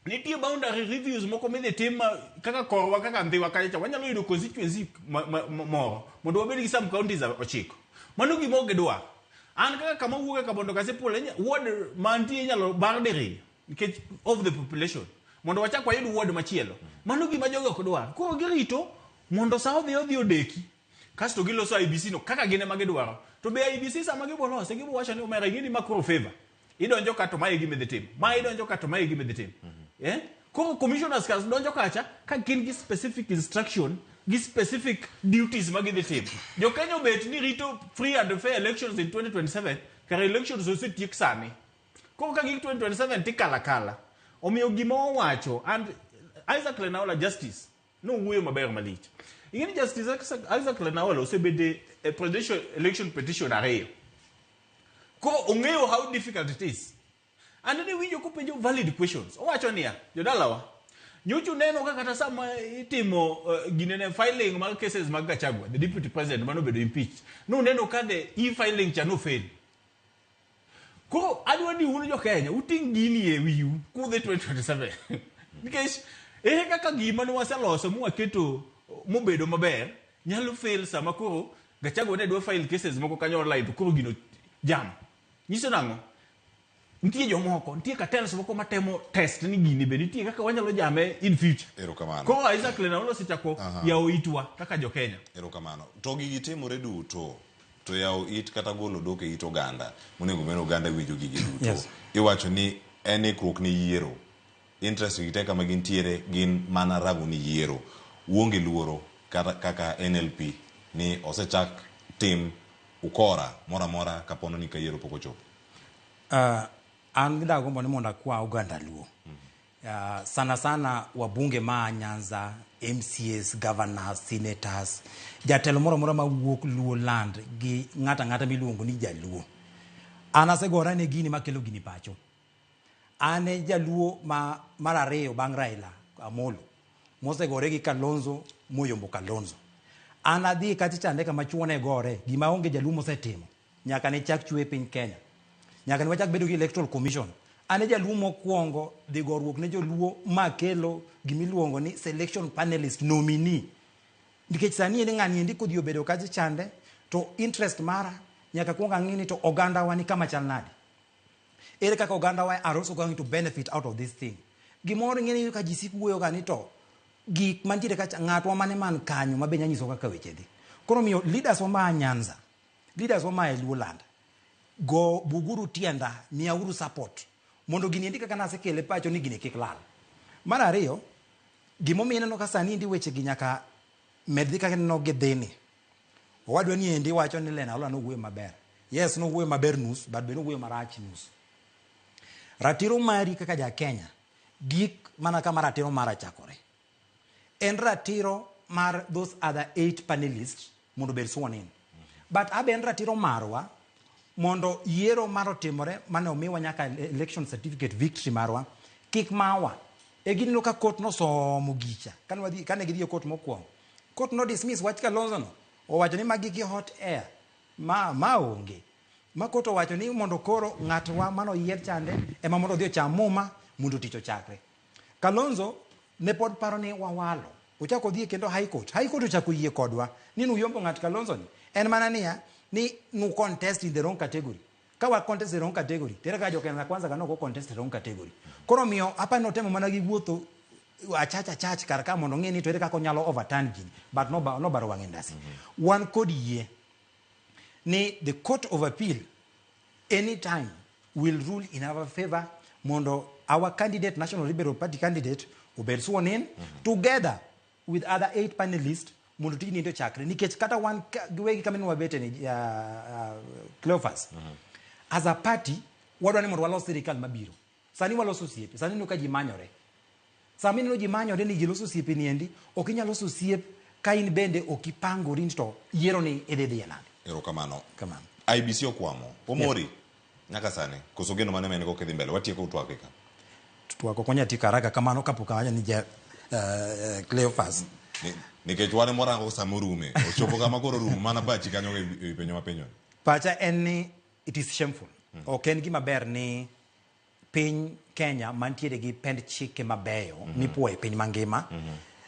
nitie boundary reviews moko midhi tim kaka korwa kaka ndhiwa kacha wanyalo yudo constituency moro mondo wabed gi some counties 9 mano gimo gidwa an kaka kama wuoga ka bondo kasepul ward mantie nyalo barderi nikech of the population mondo wachak wayud ward machielo mano gima jogo ok dwar koro girito mondo sa odhi odeki kasto giloso IBC no kaka gine magidwaro to be IBC sama gibolose giwacho ni omera ngini makoro favor idonjo ka to mai gi medhi tim mai idonjo ka to mai gi medhi tim koro commissioners kas donjo kacha ka gin gi specific instruction gi specific duties magidhi tim jo Kenya bet ni rito free and fair elections in 2027 kare elections osetiek sani koro ka gi 2027 tikala omiyo gima owacho and Isaac Lenaola justice no wuoyo maber malich ingeni justice Isaac Lenaola osebede a presidential election petition ariyo ko ong'eyo how difficult it is and ne winjo ko penjo valid questions owacho niya jodalawa nyochu neno kaka kata sama itimo ginene filing mag cases mag Gachagua the deputy president mano bedo impeached no neno ka the e-filing cha no fail ko adwa ni uno jo Kenya uting gini e wiu ku the 2027 because kaka gima no waseloso mu waketo mobedo maber nyalo fail sama koro Gachagua ne dwa file cases moko kanyo online to koro gino jam nyiso nango nitie jomoko nitie cartels moko matemo test ni gini be nitie kaka wanyalo jame in future erokamano ko Isaac Lenaola sichako yawo itwa kaka jo Kenya erokamano to gigi timore duto to yawo it kata golo doke it oganda monego meno oganda winjo gigi duto iwacho ni ene krok ni yiero interest gite kama gintiere gin mana rango ni yiero uonge luoro kata kaka NLP ni osechak tim ukora mora kapono ni kayiero poko chopo an gidago mbone monda kwa uganda luo sana wabunge ma Nyanza MCAs governors senators jatelo moro ma wuok luo land gi ngata miluongo ni jaluo anasegora ne gini makelo gini pacho ane jaluo mar ariyo bang' Raila Amolo mosegore gi Kalonzo moyombo Kalonzo anadhi kati chande kama chuone gore gima onge jaluo mosetimo nyaka ne chak chwe piny Kenya nyaka ne wachak bedo gi electoral commission. Ane jaluo mokwongo dhi goruok ne joluo makelo gimiluongo ni selection panelist nominee. Nikech sani ene ng'ani endi kodhi obedo kachi chande to interest mara nyaka kuonga ng'ini to oganda wa ni kama chal nade. Ere kaka oganda wa are also going to benefit out of this thing. Gimoro ng'eni ka jisik wuoyo ga ni to gik mantiere ka ng'atwa mane man kanyo mabe nyanyiso kaka weche dhi. Koro miyo leaders wa ma Nyanza, leaders wa ma Luoland, go buguru tienda, miyauru support. Mondo gini endi kaka nasekele pacho ni gini kik lal. Mar ariyo, gimomiyo ineno ka sani endi weche gi nyaka medhi kaka no gedheni. Owadwa ni endi wacho ni Lena Ola no wuoyo maber. Yes, no wuoyo maber nus, but be no wuoyo marach nus. Ratiro mari kaka ja Kenya, gik mana kama ratiro mara chakore. En ratiro mar those other 8 panelists mondo bed sworn in. But abe en ratiro marwa mondo yiero maro timore mane omiwa nyaka election certificate victory marwa kik mawa. E gini ka court no somo gicha. Kane gidhi court mokwongo. Court no dismiss wach Kalonzo no. Owacho ni magi gi hot air. Ma onge. Ma court owacho ni mondo koro ng'atwa mano yier chande ema mondo dhi ocham muma mondo tich ochakre. Kalonzo ne pod paro ni wawalo. Uchako dhi kendo high court. High court uchako yie kodwa ni nuyombo ng'at Kalonzo ni. En mana niya ni nu contest in the wrong category. Kawa contest the wrong category. Tere ka jokena na kwanza kanoko contest the wrong category. Koro miyo hapa no temo mana gi wuotho achach karaka mondo ng'eni to ere kako nyalo overturn gini. But no baro wang'endasi. One could yie ni the court of appeal anytime will rule in our favor mondo our candidate, National Liberal Party candidate, ubed sworn in together with other 8 panelists mondo tijni ndo chakre. Nikech kata one gwegi kama ni wabete ni Cleophas. As a party, wadwa ni mondo walos sirikal mabiro. Sani waloso osiepe, sani nuka jimanyore. Sami no jimanyore ni giloso osiepe ni endi, okinya loso osiep ka in bende okipangori to yiero ni ededhi yanade. Erokamano. Kamano. IBC okwamo. Omori. Nyaka sani. Koso geno mane mengo kedhi mbele. Watieko utwako ka. Tutwako konya tika haraka kamano kapoka wanya ni Cleophas. Nikech wane morango samurume. Ochopo kama koro rumu mana pachi kanyo penyo mapenyo. Pacha en ni it is shameful. Ok en gima ber ni piny Kenya mantiere gi pend chike mabeyo mipuoyo piny mangima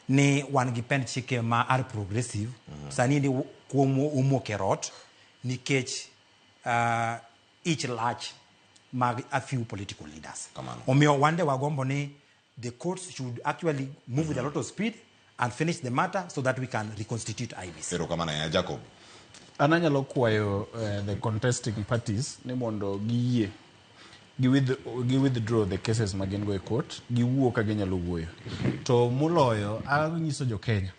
ni wan gi pend chike ma are progressive. Sani ni kuom umoke rot nikech each large mag a few political leaders. Omiyo wande wagombo ni the courts should actually move with a lot of speed and finish the matter so that we can reconstitute IBC. Erokamano ya Jacob. Ananyalo kwayo the contesting parties ni mondo giyie gi withdraw the cases magin go e court giwuo ka ginyalo wuoyo. To muloyo anyiso jo Kenya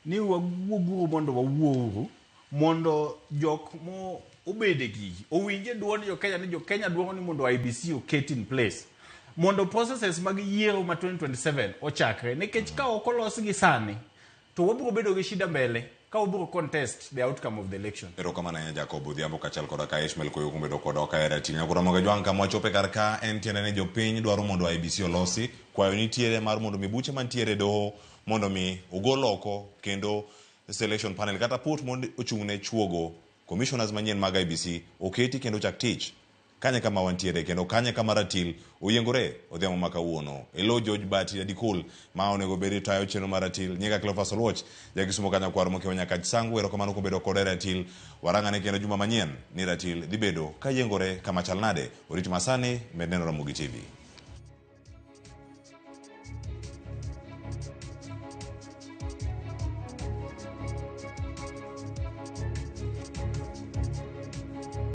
ni wawuogo mondo wawuogo mondo jok mo obede gi owinje duon jo Kenya ni jo Kenya duogo ni mondo IBC oket in place mondo processes mag yiero ma 2027 ochakre. Nikech ka ok olos gi sani to wabiro bedo gi shida mbele ka wabiro contest the outcome of the election. Erokamano ya Jacob Odhiambo kachal koda ka Ishmael Koyo kumbedo koda ka era tinya kura moga jwang kama chope karka en tiende ne jopiny dwaro mondo IBC olosi kwayo nitiere mar mondo mi buche mantiere doho mondo mi ogol oko kendo selection panel kata put mondo ochungne chuogo commissioners manyien mag IBC oketi kendo chak tich kanye kama wantiere kendo kanye kama ratil oyiengore Odhiambo ma kawuono elo George Bati Adikul ma onego beri tayo cheno maratil nyega Cleophas Oluoch jagisumo kanya kwaro moke nyaka sangu erokamano kumbedo koda ratil warangane kendo juma manyien ni ratil dhibedo ka yiengore kama chalnade oriti masane medneno Ramogi TV.